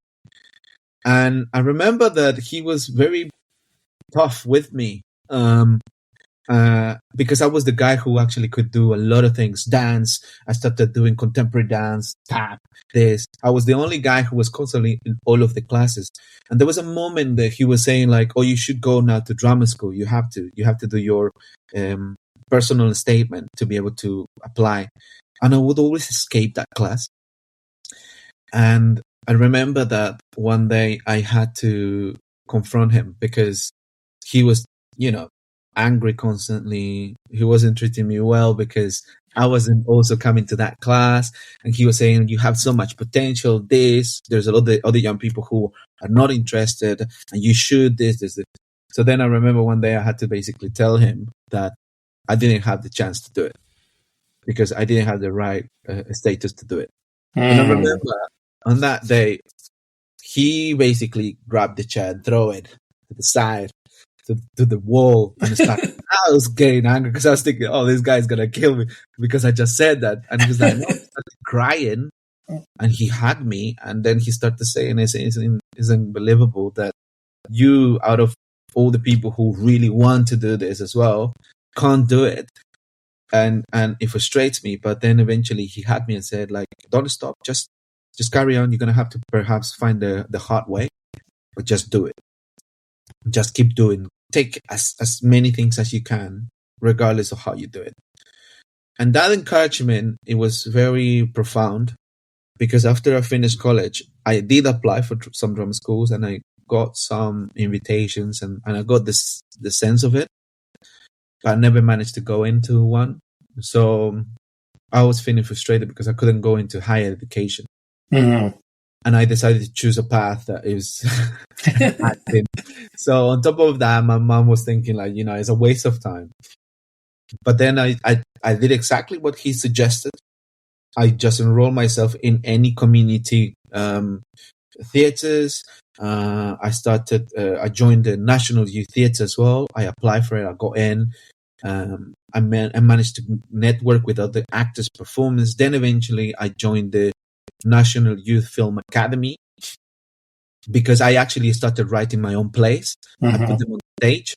and I remember that he was very tough with me. Because I was the guy who actually could do a lot of things. Dance. I started doing contemporary dance, tap, this. I was the only guy who was constantly in all of the classes. And there was a moment that he was saying like, oh, you should go now to drama school. You have to do your personal statement to be able to apply. And I would always escape that class. And I remember that one day I had to confront him because he was, angry constantly. He wasn't treating me well because I wasn't also coming to that class, and he was saying you have so much potential. There's a lot of other young people who are not interested, and you should this. So then I remember one day I had to basically tell him that I didn't have the chance to do it because I didn't have the right status to do it. And I remember on that day he basically grabbed the chair and threw it to the side. To the wall, and I was getting angry because I was thinking, "Oh, this guy's gonna kill me because I just said that." And he was like, "No," he started crying, and he hugged me, and then he started saying, "It's unbelievable that you, out of all the people who really want to do this as well, can't do it," and it frustrates me. But then eventually he hugged me and said, "Like, don't stop, just carry on. You're gonna have to perhaps find the hard way, but just do it. Just keep doing." Take as many things as you can, regardless of how you do it. And that encouragement, it was very profound because after I finished college, I did apply for some drama schools and I got some invitations and I got the sense of it, but I never managed to go into one. So I was feeling frustrated because I couldn't go into higher education. And I decided to choose a path that is acting. So on top of that, my mom was thinking like, it's a waste of time. But then I did exactly what he suggested. I just enrolled myself in any community theaters. I joined the National Youth Theatre as well. I applied for it. I got in. I managed to network with other actors, performers. Then eventually I joined the National Youth Film Academy, because I actually started writing my own plays. I put them on stage,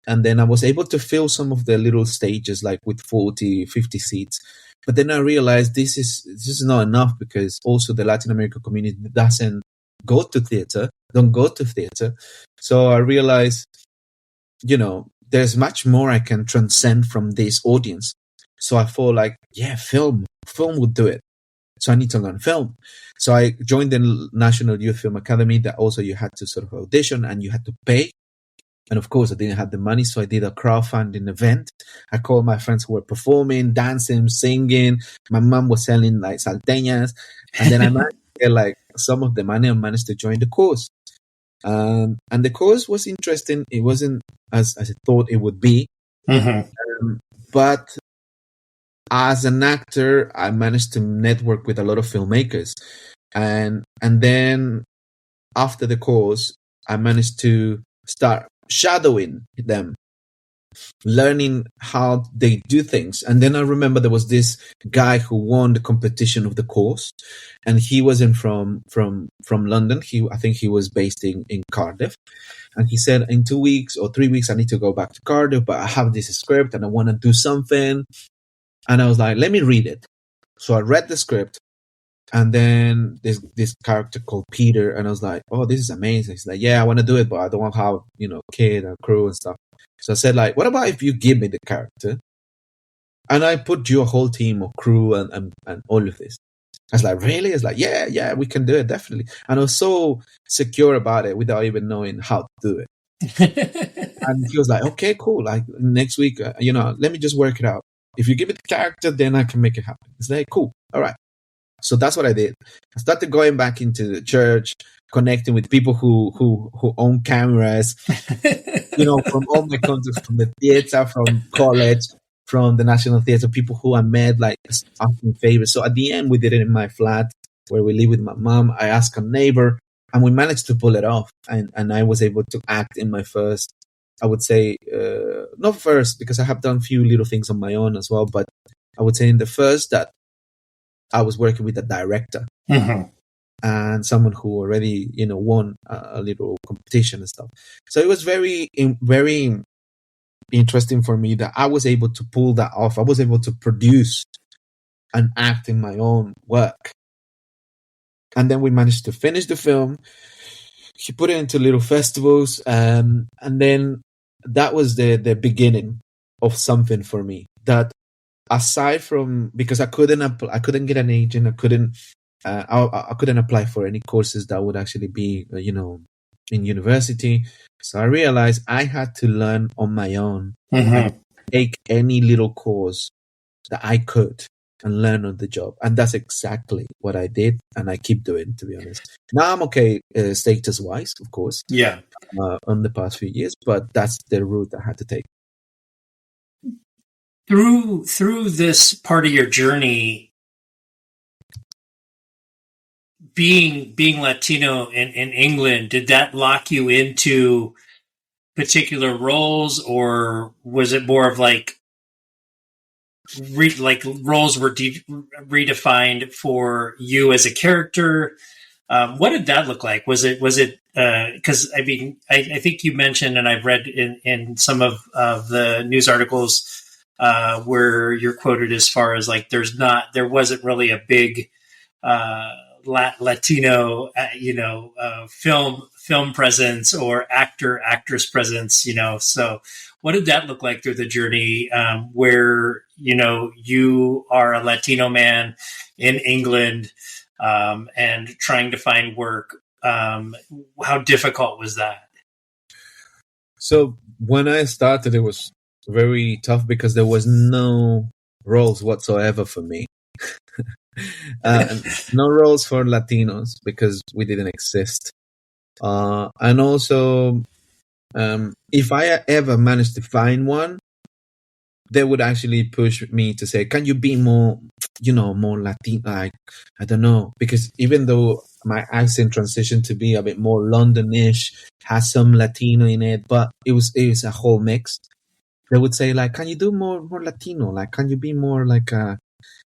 and then I was able to fill some of the little stages, like with 40, 50 seats. But then I realized this is not enough, because also the Latin American community don't go to theater. So I realized, there's much more I can transcend from this audience. So I thought, like, yeah, film would do it. So I need to learn film. So I joined the National Youth Film Academy, that also you had to sort of audition and you had to pay. And of course, I didn't have the money, so I did a crowdfunding event. I called my friends who were performing, dancing, singing. My mom was selling like salteñas. And then I managed to get like some of the money and managed to join the course. And the course was interesting. It wasn't as I thought it would be. But as an actor, I managed to network with a lot of filmmakers. And then after the course, I managed to start shadowing them, learning how they do things. And then I remember there was this guy who won the competition of the course, and he wasn't from London. I think he was based in Cardiff. And he said, in 2 weeks or 3 weeks, I need to go back to Cardiff, but I have this script and I want to do something. And I was like, let me read it. So I read the script. And then this character called Peter, and I was like, oh, this is amazing. He's like, yeah, I want to do it, but I don't want to have, kid and crew and stuff. So I said, like, what about if you give me the character and I put you a whole team of crew and all of this? I was like, really? It's like, yeah, we can do it, definitely. And I was so secure about it without even knowing how to do it. And he was like, okay, cool. Like next week, let me just work it out. If you give me the character, then I can make it happen. It's like, cool. All right. So that's what I did. I started going back into the church, connecting with people who own cameras, from all my contacts, from the theater, from college, from the National Theater, people who I met, like asking favors. So at the end, we did it in my flat where we live with my mom. I asked a neighbor, and we managed to pull it off. And I was able to act in my first, I would say, not first, because I have done a few little things on my own as well, but I would say in the first that I was working with a director and someone who already, won a little competition and stuff. So it was very, very interesting for me that I was able to pull that off. I was able to produce and act in my own work. And then we managed to finish the film. He put it into little festivals. And then that was the beginning of something for me that, aside from, because I couldn't get an agent, I couldn't apply for any courses that would actually be, in university. So I realized I had to learn on my own, take any little course that I could and learn on the job. And that's exactly what I did. And I keep doing, to be honest. Now I'm okay, status wise, of course. Yeah. On the past few years, but that's the route I had to take. Through this part of your journey, being Latino in England, did that lock you into particular roles, or was it more of like roles were redefined for you as a character? What did that look like? Was it because I think you mentioned, and I've read in some of the news articles where you're quoted as far as like there wasn't really a big Latino film presence or actress presence, so what did that look like through the journey, where you are a Latino man in England and trying to find work? How difficult was that? So when I started, it was very tough because there was no roles whatsoever for me. No roles for Latinos because we didn't exist. And also, if I ever managed to find one, they would actually push me to say, can you be more, more Latino? Like, I don't know. Because even though my accent transitioned to be a bit more Londonish, has some Latino in it, but it was a whole mix. They would say, like, can you do more Latino? Like, can you be more like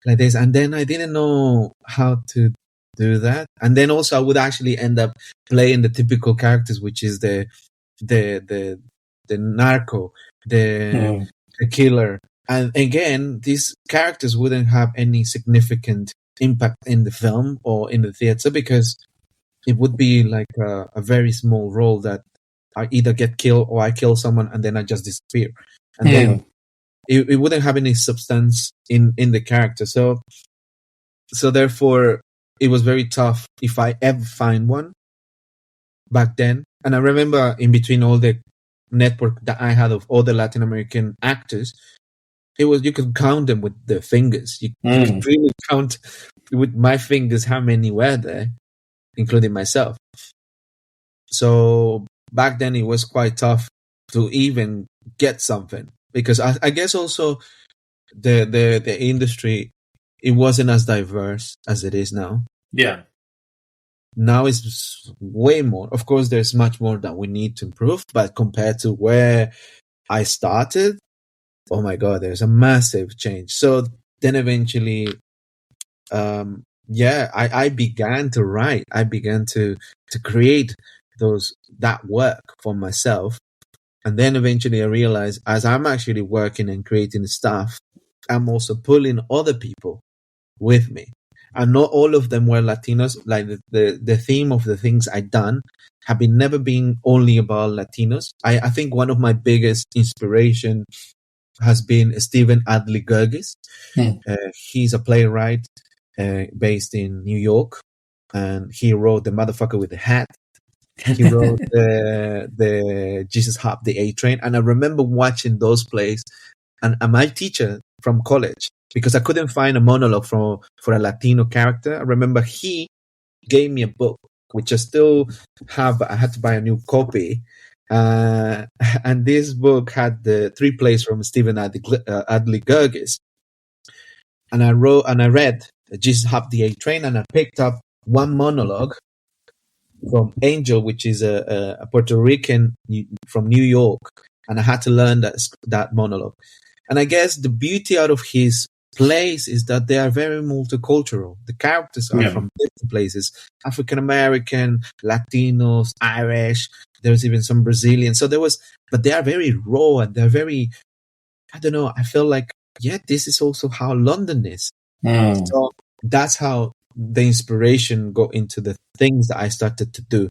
this? And then I didn't know how to do that. And then also I would actually end up playing the typical characters, which is the narco, the killer. And again, these characters wouldn't have any significant impact in the film or in the theater, because it would be like a very small role that I either get killed or I kill someone and then I just disappear. And then it wouldn't have any substance in the character. So therefore, it was very tough if I ever find one back then. And I remember in between all the network that I had of all the Latin American actors, you could count them with the fingers. You could really count with my fingers how many were there, including myself. So back then it was quite tough to even get something, because I guess also the industry, it wasn't as diverse as it is now. Yeah. Now it's way more. Of course, there's much more that we need to improve, but compared to where I started, oh my God, there's a massive change. So then eventually, I began to write. I began to create that work for myself. And then eventually I realized, as I'm actually working and creating stuff, I'm also pulling other people with me. And not all of them were Latinos. Like the theme of the things I've done have never been only about Latinos. I think one of my biggest inspiration has been Stephen Adly Gurgis. He's a playwright based in New York, and he wrote The Motherfucker with the Hat. He wrote the Jesus Hopped the A Train. And I remember watching those plays, and my teacher from college, because I couldn't find a monologue for a Latino character, I remember he gave me a book, which I still have, but I had to buy a new copy. And this book had the 3 plays from Stephen Adly Gurgis. And I read Jesus Hopped the A Train, and I picked up one monologue from Angel, which is a Puerto Rican from New York, and I had to learn that monologue. And I guess the beauty out of his plays is that they are very multicultural. The characters are from different places: African American, Latinos, Irish. There's even some Brazilian. But they are very raw, and they're very, I don't know, I feel like, this is also how London is. So that's how the inspiration got into the things that I started to do,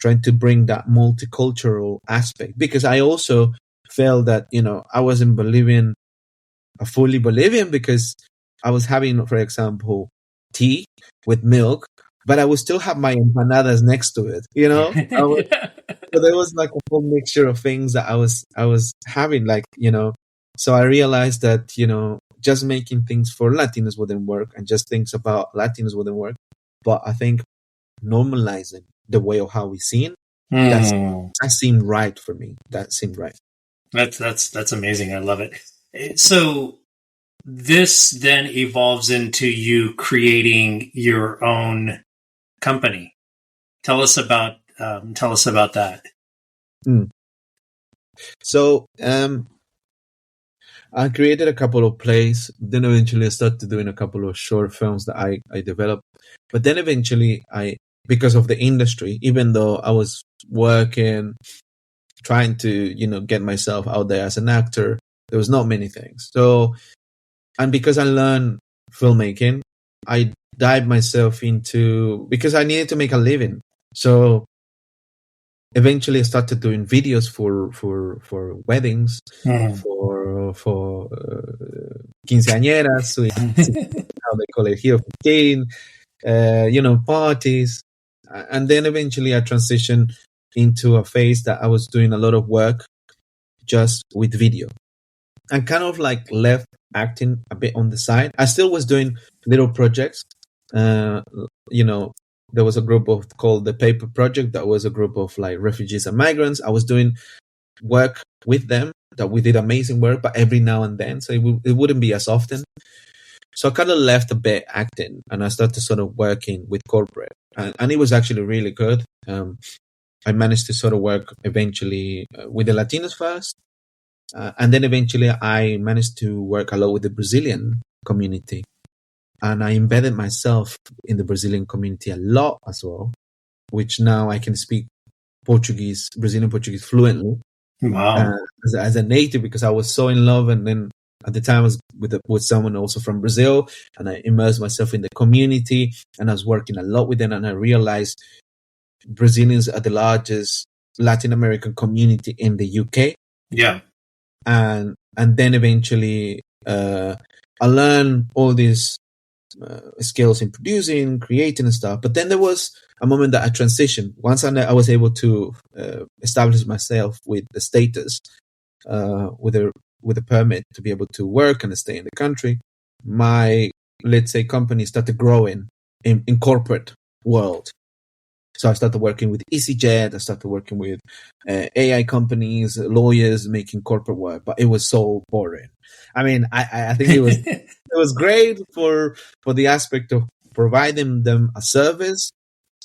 trying to bring that multicultural aspect. Because I also felt that, I wasn't Bolivian, a fully Bolivian, because I was having, for example, tea with milk, but I would still have my empanadas next to it, So there was like a whole mixture of things that I was having, so I realized that, just making things for Latinos wouldn't work, and just things about Latinos wouldn't work. But I think normalizing the way of how we seen, that seemed right for me. That seemed right. That's amazing. I love it. So this then evolves into you creating your own company. Tell us about that. So I created a couple of plays. Then eventually I started doing a couple of short films that I developed. But then eventually because of the industry, even though I was working, trying to, get myself out there as an actor, there was not many things. So, and because I learned filmmaking, I dived myself because I needed to make a living. So eventually I started doing videos for weddings, for quinceañeras, how they call it here, 15, parties. And then eventually I transitioned into a phase that I was doing a lot of work just with video, and kind of like left acting a bit on the side. I still was doing little projects. There was a group called the Paper Project. That was a group of like refugees and migrants. I was doing work with them that we did amazing work, but every now and then, so it wouldn't be as often. So I kind of left a bit acting, and I started sort of working with corporate, and it was actually really good. I managed to sort of work eventually with the Latinos first, and then eventually I managed to work a lot with the Brazilian community. and I embedded myself in the Brazilian community a lot as well, which now I can speak Brazilian Portuguese fluently. Wow. As a native, because I was so in love, and then at the time I was with someone also from Brazil, and I immersed myself in the community, and I was working a lot with them, and I realized Brazilians are the largest Latin American community in the UK. Yeah. And then eventually I learned all these skills in producing, creating and stuff. But then there was a moment that I transitioned. Once I was able to establish myself with the status, with a permit to be able to work and stay in the country, my, let's say, company started growing in corporate world. So I started working with EasyJet. I started working with AI companies, lawyers, making corporate work. But it was so boring. I mean, I think it was it was great for the aspect of providing them a service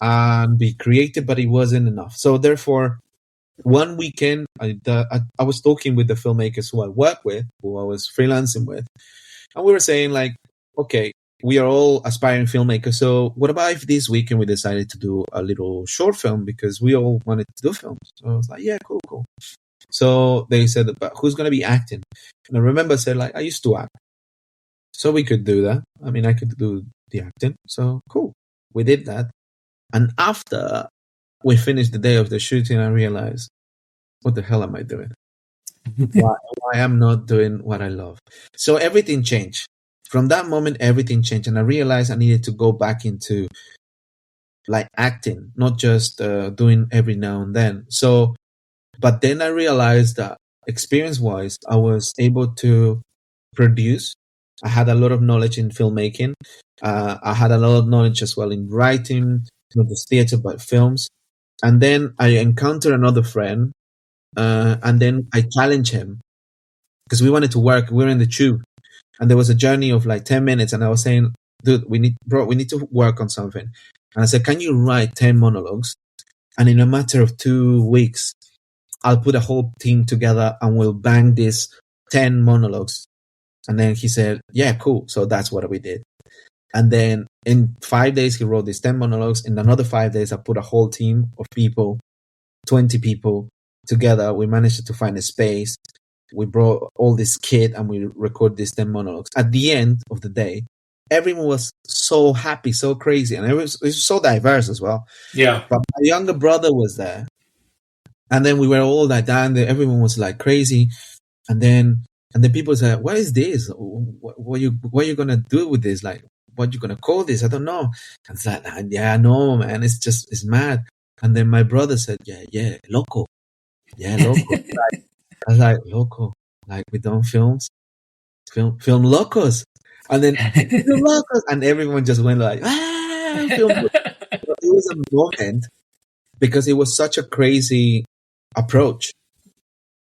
and be creative, but it wasn't enough. So therefore, one weekend, I was talking with the filmmakers who I work with, who I was freelancing with, and we were saying like, okay, we are all aspiring filmmakers. So what about if this weekend we decided to do a little short film, because we all wanted to do films? So I was like, yeah, cool. So they said, but who's going to be acting? And I remember I said, like, I used to act. So we could do that. I mean, I could do the acting. So cool. We did that. And after we finished the day of the shooting, I realized, what the hell am I doing? why I'm not doing what I love? So everything changed. From that moment, everything changed. And I realized I needed to go back into like acting, not just doing every now and then. So, but then I realized that experience-wise, I was able to produce. I had a lot of knowledge in filmmaking. I had a lot of knowledge as well in writing, not just theater, but films. And then I encountered another friend, and then I challenged him because we wanted to work. We were in the tube, and there was a journey of like 10 minutes. And I was saying, dude, we need to work on something. And I said, can you write 10 monologues? And in a matter of 2 weeks, I'll put a whole team together and we'll bang these 10 monologues. And then he said, yeah, cool. So that's what we did. And then in 5 days, he wrote these 10 monologues. In another 5 days, I put a whole team of people, 20 people together. We managed to find a space. We brought all this kit and we recorded these 10 monologues. At the end of the day, everyone was so happy, so crazy. And it was so diverse as well. Yeah. But my younger brother was there. And then we were all like that. Everyone was like crazy. And then people said, what is this? What are you going to do with this? Like, what are you going to call this? I don't know. And it's like, yeah, no, man, it's mad. And then my brother said, yeah, loco. Yeah, loco. I was like, loco. Like, we done films? Filmlocos. And then, Filmlocos. And everyone just went like, Filmlocos. It was a moment because it was such a crazy approach.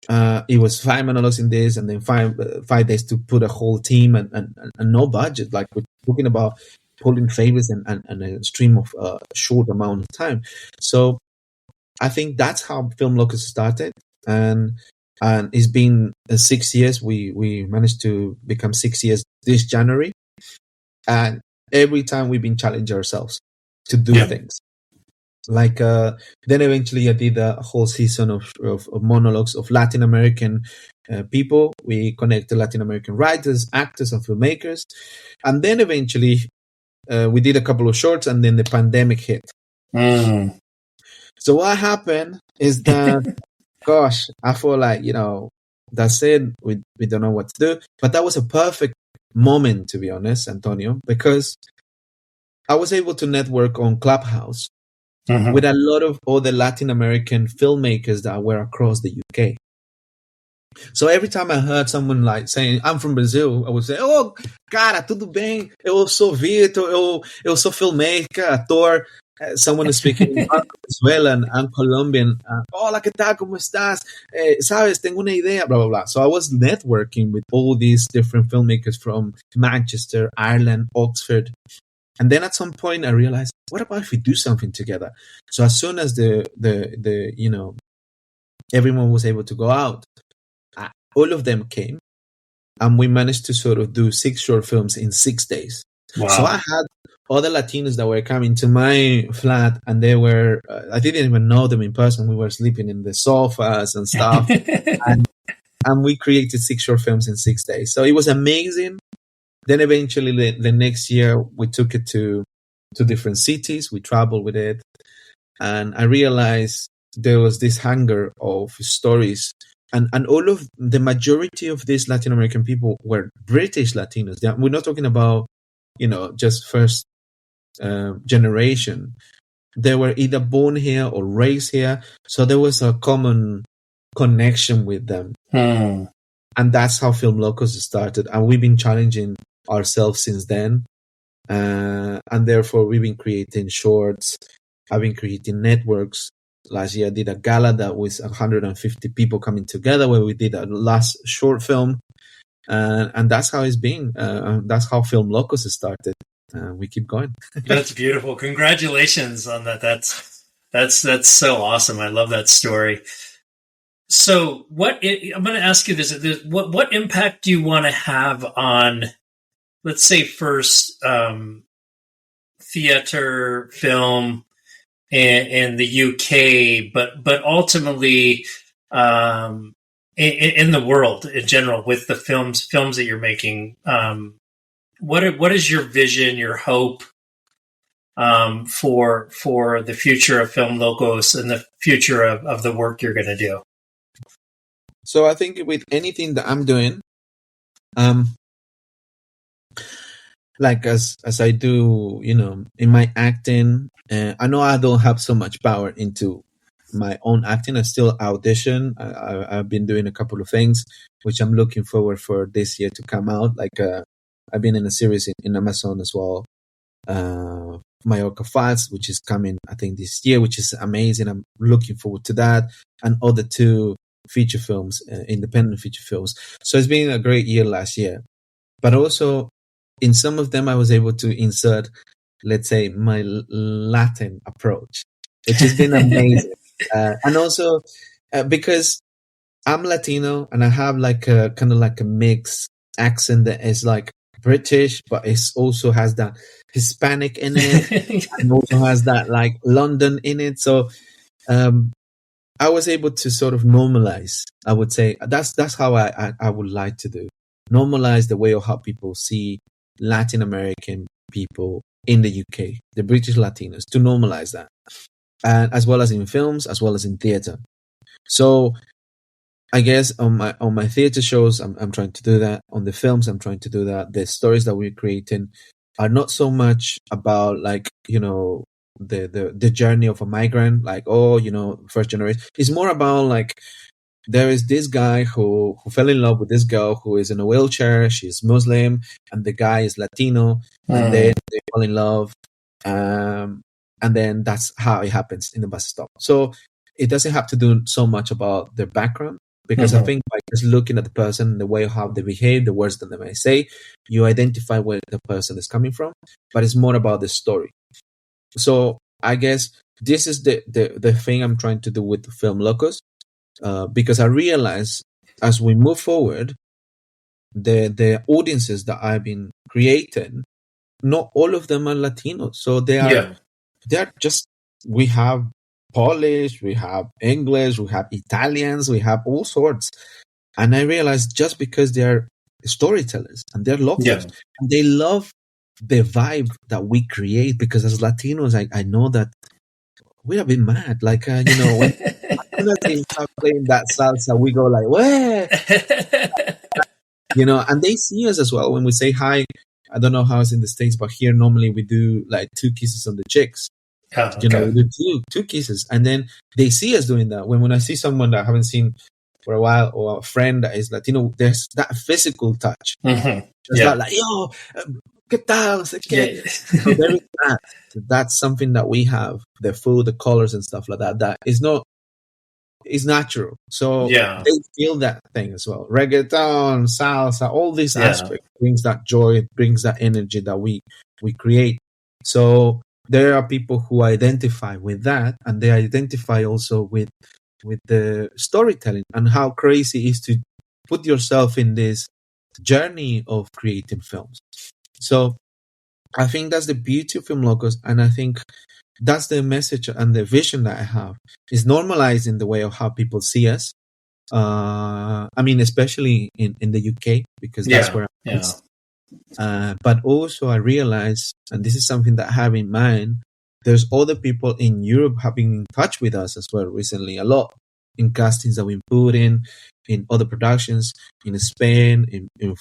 It was 5 monologues in this, and then 5 days to put a whole team and no budget. Like, we're talking about pulling favors and a stream of short amount of time. So I think that's how Filmlocos started, and it's been 6 years. We managed to become 6 years this January, and every time we've been challenging ourselves to do things. Like then eventually I did a whole season of monologues of Latin American people. We connected Latin American writers, actors, and filmmakers. And then eventually we did a couple of shorts, and then the pandemic hit. So what happened is that, gosh, I feel like, that's it. We don't know what to do. But that was a perfect moment, to be honest, Antonio, because I was able to network on Clubhouse with a lot of other Latin American filmmakers that were across the UK. So every time I heard someone like saying, I'm from Brazil, I would say, oh, cara, tudo bem? Eu sou Vitor, eu sou filmmaker, ator. Someone is speaking Venezuelan and Colombian. Hola, ¿qué tal? ¿Cómo estás? Sabes, tengo una idea, blah, blah, blah. So I was networking with all these different filmmakers from Manchester, Ireland, Oxford. And then at some point I realized, what about if we do something together? So as soon as everyone was able to go out, all of them came, and we managed to sort of do 6 short films in 6 days. So I Wow. had other Latinos that were coming to my flat, and they were, I didn't even know them in person. We were sleeping in the sofas and stuff. And we created 6 short films in 6 days. So it was amazing. Then eventually the next year, we took it to different cities. We traveled with it. And I realized there was this hunger of stories. And all of the majority of these Latin American people were British Latinos. We're not talking about, just first generation. They were either born here or raised here. So there was a common connection with them. And that's how Filmlocos started. And we've been challenging ourselves since then. And therefore, we've been creating shorts. I've been creating networks. Last year, I did a gala that was 150 people coming together where we did a last short film. And that's how it's been. That's how Filmlocos started. We keep going. That's beautiful. Congratulations on that. That's so awesome. I love that story. So I'm going to ask you this, what impact do you want to have on, let's say, first theater, film in the UK, but ultimately in the world in general with the films that you're making? What is your vision, your hope for the future of Filmlocos and the future of the work you're going to do? So I think with anything that I'm doing, like as I do, in my acting, I know I don't have so much power into my own acting. I still audition. I've been doing a couple of things, which I'm looking forward for this year to come out. Like I've been in a series in Amazon as well, Mallorca Files, which is coming, I think, this year, which is amazing. I'm looking forward to that. And other 2 feature films, independent feature films. So it's been a great year last year. But also, in some of them, I was able to insert, let's say, my Latin approach, which has been amazing. And also, because I'm Latino and I have like a kind of like a mixed accent that is like British, but it also has that Hispanic in it, and also has that like London in it. So I was able to sort of normalize. I would say that's how I would like to do. Normalize the way of how people see Latin American people in the UK, the British Latinos, to normalize that, and as well as in films, as well as in theater. So I guess on my theater shows, I'm trying to do that. On the films, I'm trying to do that. The stories that we're creating are not so much about like, the journey of a migrant, like, first generation. It's more about like, there is this guy who fell in love with this girl who is in a wheelchair. She's Muslim, and the guy is Latino, and then they fall in love. And then that's how it happens in the bus stop. So it doesn't have to do so much about their background, because I think by just looking at the person, the way how they behave, the words that they may say, you identify where the person is coming from. But it's more about the story. So I guess this is the thing I'm trying to do with Filmlocos, because I realize as we move forward, the audiences that I've been creating, not all of them are Latinos. So they're just, we have Polish, we have English, we have Italians, we have all sorts. And I realized just because they're storytellers and they're locals, and they love the vibe that we create, because as Latinos, I know that we're a bit mad. Like, when they start playing that salsa, we go like, where? And they see us as well when we say hi. I don't know how it's in the States, but here normally we do like 2 kisses on the cheeks. We do two kisses, and then they see us doing that. When I see someone that I haven't seen for a while, or a friend that is Latino, there's that physical touch. It's not like, yo, ¿qué tal? So there is that. That's something that we have, the food, the colors and stuff like that. That is not, it's natural. So they feel that thing as well. Reggaeton, salsa, all these aspects brings that joy, brings that energy that we create. So there are people who identify with that, and they identify also with the storytelling and how crazy it is to put yourself in this journey of creating films. So I think that's the beauty of Filmlocos, and I think that's the message and the vision that I have, is normalizing the way of how people see us. I mean, especially in the UK, because that's where I'm based. But also I realize, and this is something that I have in mind, there's other people in Europe have been in touch with us as well recently, a lot in castings that we put in other productions, in Spain, in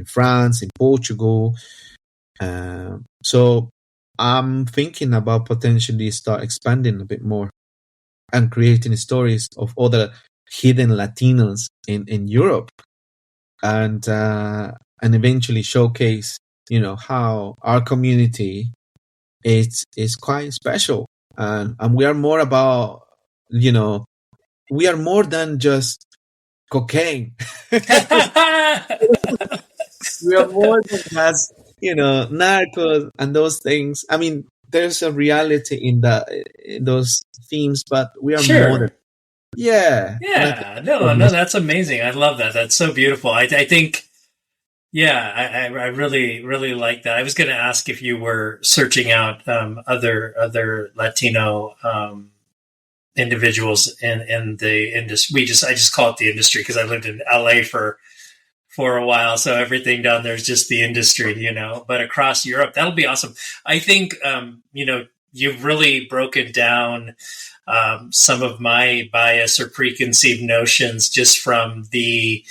France, in Portugal. So I'm thinking about potentially start expanding a bit more and creating stories of other hidden Latinos in Europe, and eventually showcase, how our community is quite special, and we are more about, we are more than just cocaine. We are more than just, narcos and those things. I mean, there's a reality in those themes, but we are more than. Yeah. No, that's amazing. I love that. That's so beautiful. I think, I really, really like that. I was going to ask if you were searching out other Latino individuals in the industry. I just call it the industry because I lived in LA for a while, so everything down there is just the industry, But across Europe, that'll be awesome. I think you've really broken down some of my bias or preconceived notions just from the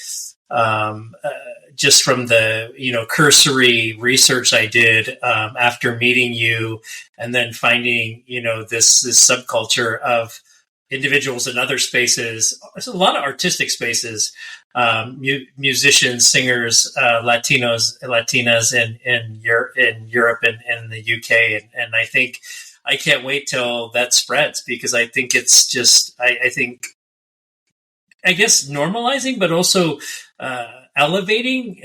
cursory research I did after meeting you, and then finding this subculture of individuals in other spaces. There's a lot of artistic spaces, musicians, singers, Latinos, Latinas in Europe and in the UK, and I think I can't wait till that spreads, because I think it's just I guess normalizing, but also elevating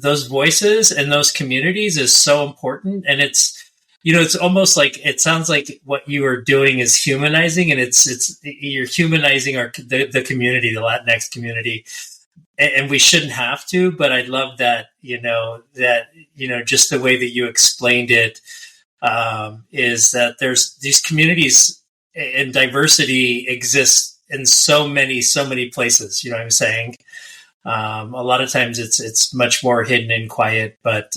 those voices and those communities is so important. And it's almost like, it sounds like what you are doing is humanizing, and you're humanizing the community, the Latinx community, and we shouldn't have to. But I love that just the way that you explained it, is that there's these communities and diversity exists in so many places. You know what I'm saying? A lot of times it's much more hidden and quiet, but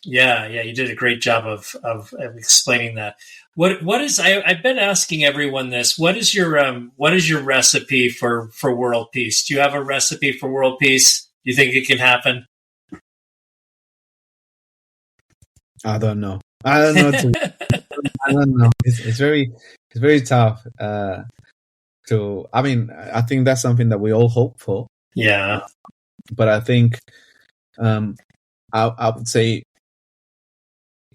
you did a great job of explaining that. What is I've been asking everyone this. What is your recipe for world peace? Do you have a recipe for world peace? Do you think it can happen? I don't know. I don't know. It's very tough. I think that's something that we all hope for. Yeah. But I think, I would say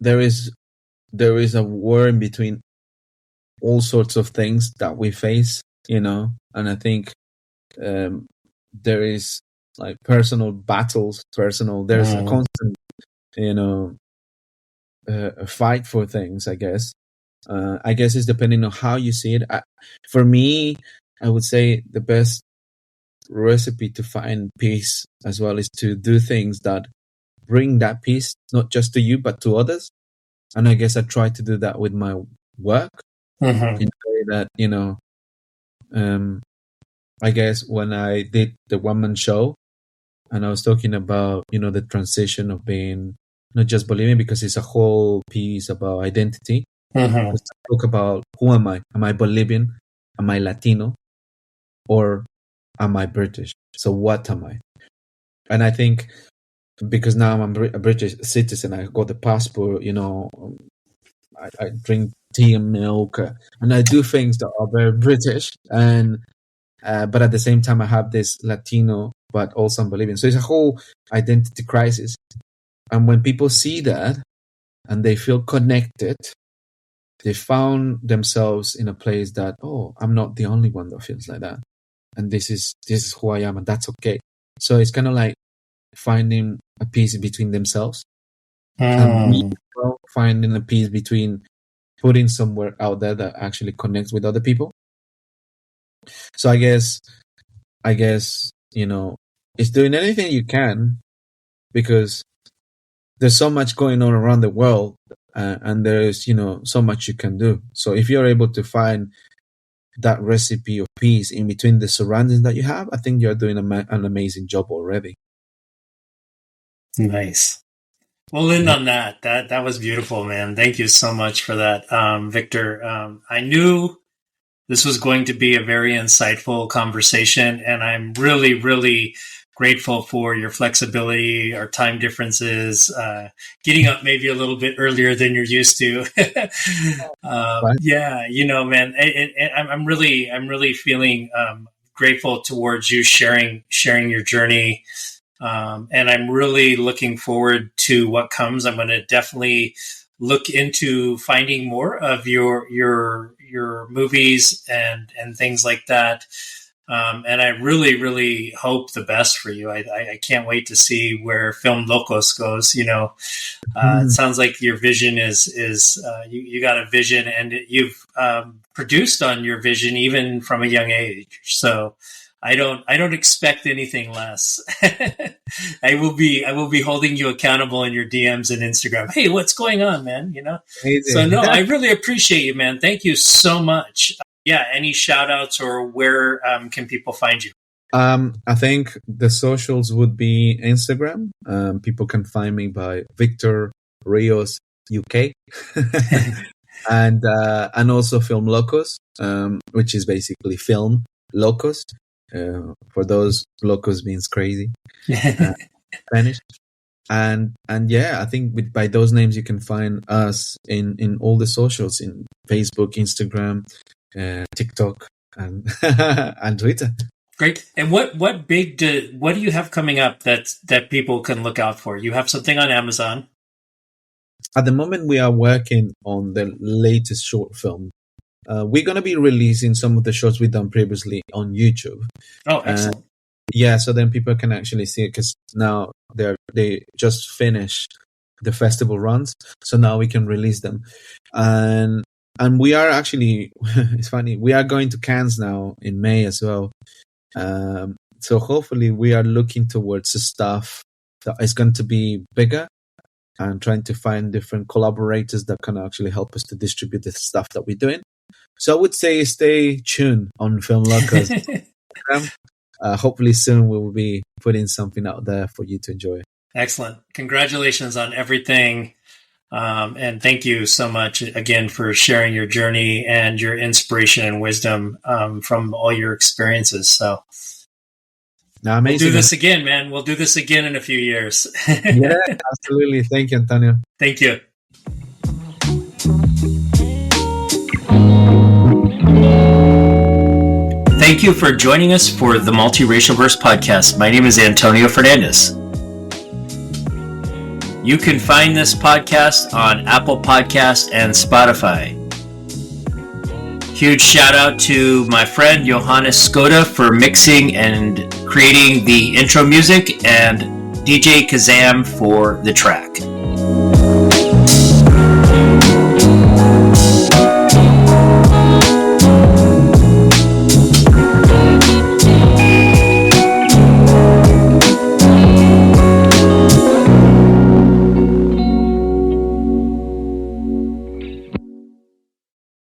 there is a war in between all sorts of things that we face, and I think, there is like personal battles, there's a constant, a fight for things, I guess. I guess it's depending on how you see it. For me, I would say the best recipe to find peace as well is to do things that bring that peace, not just to you, but to others. And I guess I try to do that with my work, in a way that, I guess when I did the one-man show, and I was talking about, the transition of being not just Bolivian, because it's a whole piece about identity. Let's talk about, who am I? Am I Bolivian? Am I Latino? Or am I British? So what am I? And I think, because now I'm a British citizen, I got the passport, I drink tea and milk, and I do things that are very British, and but at the same time I have this Latino, but also I'm Bolivian. So it's a whole identity crisis. And when people see that and they feel connected, they found themselves in a place that, I'm not the only one that feels like that, and this is who I am, and that's okay. So it's kind of like finding a peace between themselves, and me finding a peace between putting somewhere out there that actually connects with other people. So I guess it's doing anything you can, because there's so much going on around the world, and there's, so much you can do. So if you're able to find that recipe of peace in between the surroundings that you have, I think you're doing an amazing job already. Nice. We'll end on that. That was beautiful, man. Thank you so much for that, Victor. I knew this was going to be a very insightful conversation, and I'm really, really grateful for your flexibility, our time differences, getting up maybe a little bit earlier than you're used to. Yeah, man, I'm really feeling grateful towards you sharing your journey. And I'm really looking forward to what comes. I'm going to definitely look into finding more of your movies and things like that. And I really, really hope the best for you. I can't wait to see where Filmlocos goes. It sounds like your vision is you got a vision, and you've produced on your vision even from a young age. So I don't expect anything less. I will be holding you accountable in your DMs and Instagram. Hey, what's going on, man? So no, I really appreciate you, man. Thank you so much. Yeah. Any shout outs, or where can people find you? I think the socials would be Instagram. People can find me by Victor Rios UK. and also Filmlocos, which is basically Film Locos. For those, locos means crazy, Spanish. And yeah, I think by those names you can find us in all the socials, in Facebook, Instagram, TikTok, and and Twitter. Great. And what do you have coming up that people can look out for? You have something on Amazon. At the moment, we are working on the latest short film. We're going to be releasing some of the shots we've done previously on YouTube. Oh, excellent. Yeah, so then people can actually see it, because now they just finished the festival runs, so now we can release them. And we are actually, it's funny, we are going to Cannes now in May as well. So hopefully we are looking towards the stuff that is going to be bigger, and trying to find different collaborators that can actually help us to distribute the stuff that we're doing. So I would say stay tuned on Filmlocos. Hopefully soon we will be putting something out there for you to enjoy. Excellent. Congratulations on everything. And thank you so much again for sharing your journey and your inspiration and wisdom from all your experiences. So amazing. We'll do this again, man. We'll do this again in a few years. Yeah, absolutely. Thank you, Antonio. Thank you. Thank you for joining us for the Multiracialverse podcast. My name is Antonio Fernandez. You can find this podcast on Apple Podcasts and Spotify. Huge shout out to my friend Johannes Skoda for mixing and creating the intro music, and DJ Kazam for the track.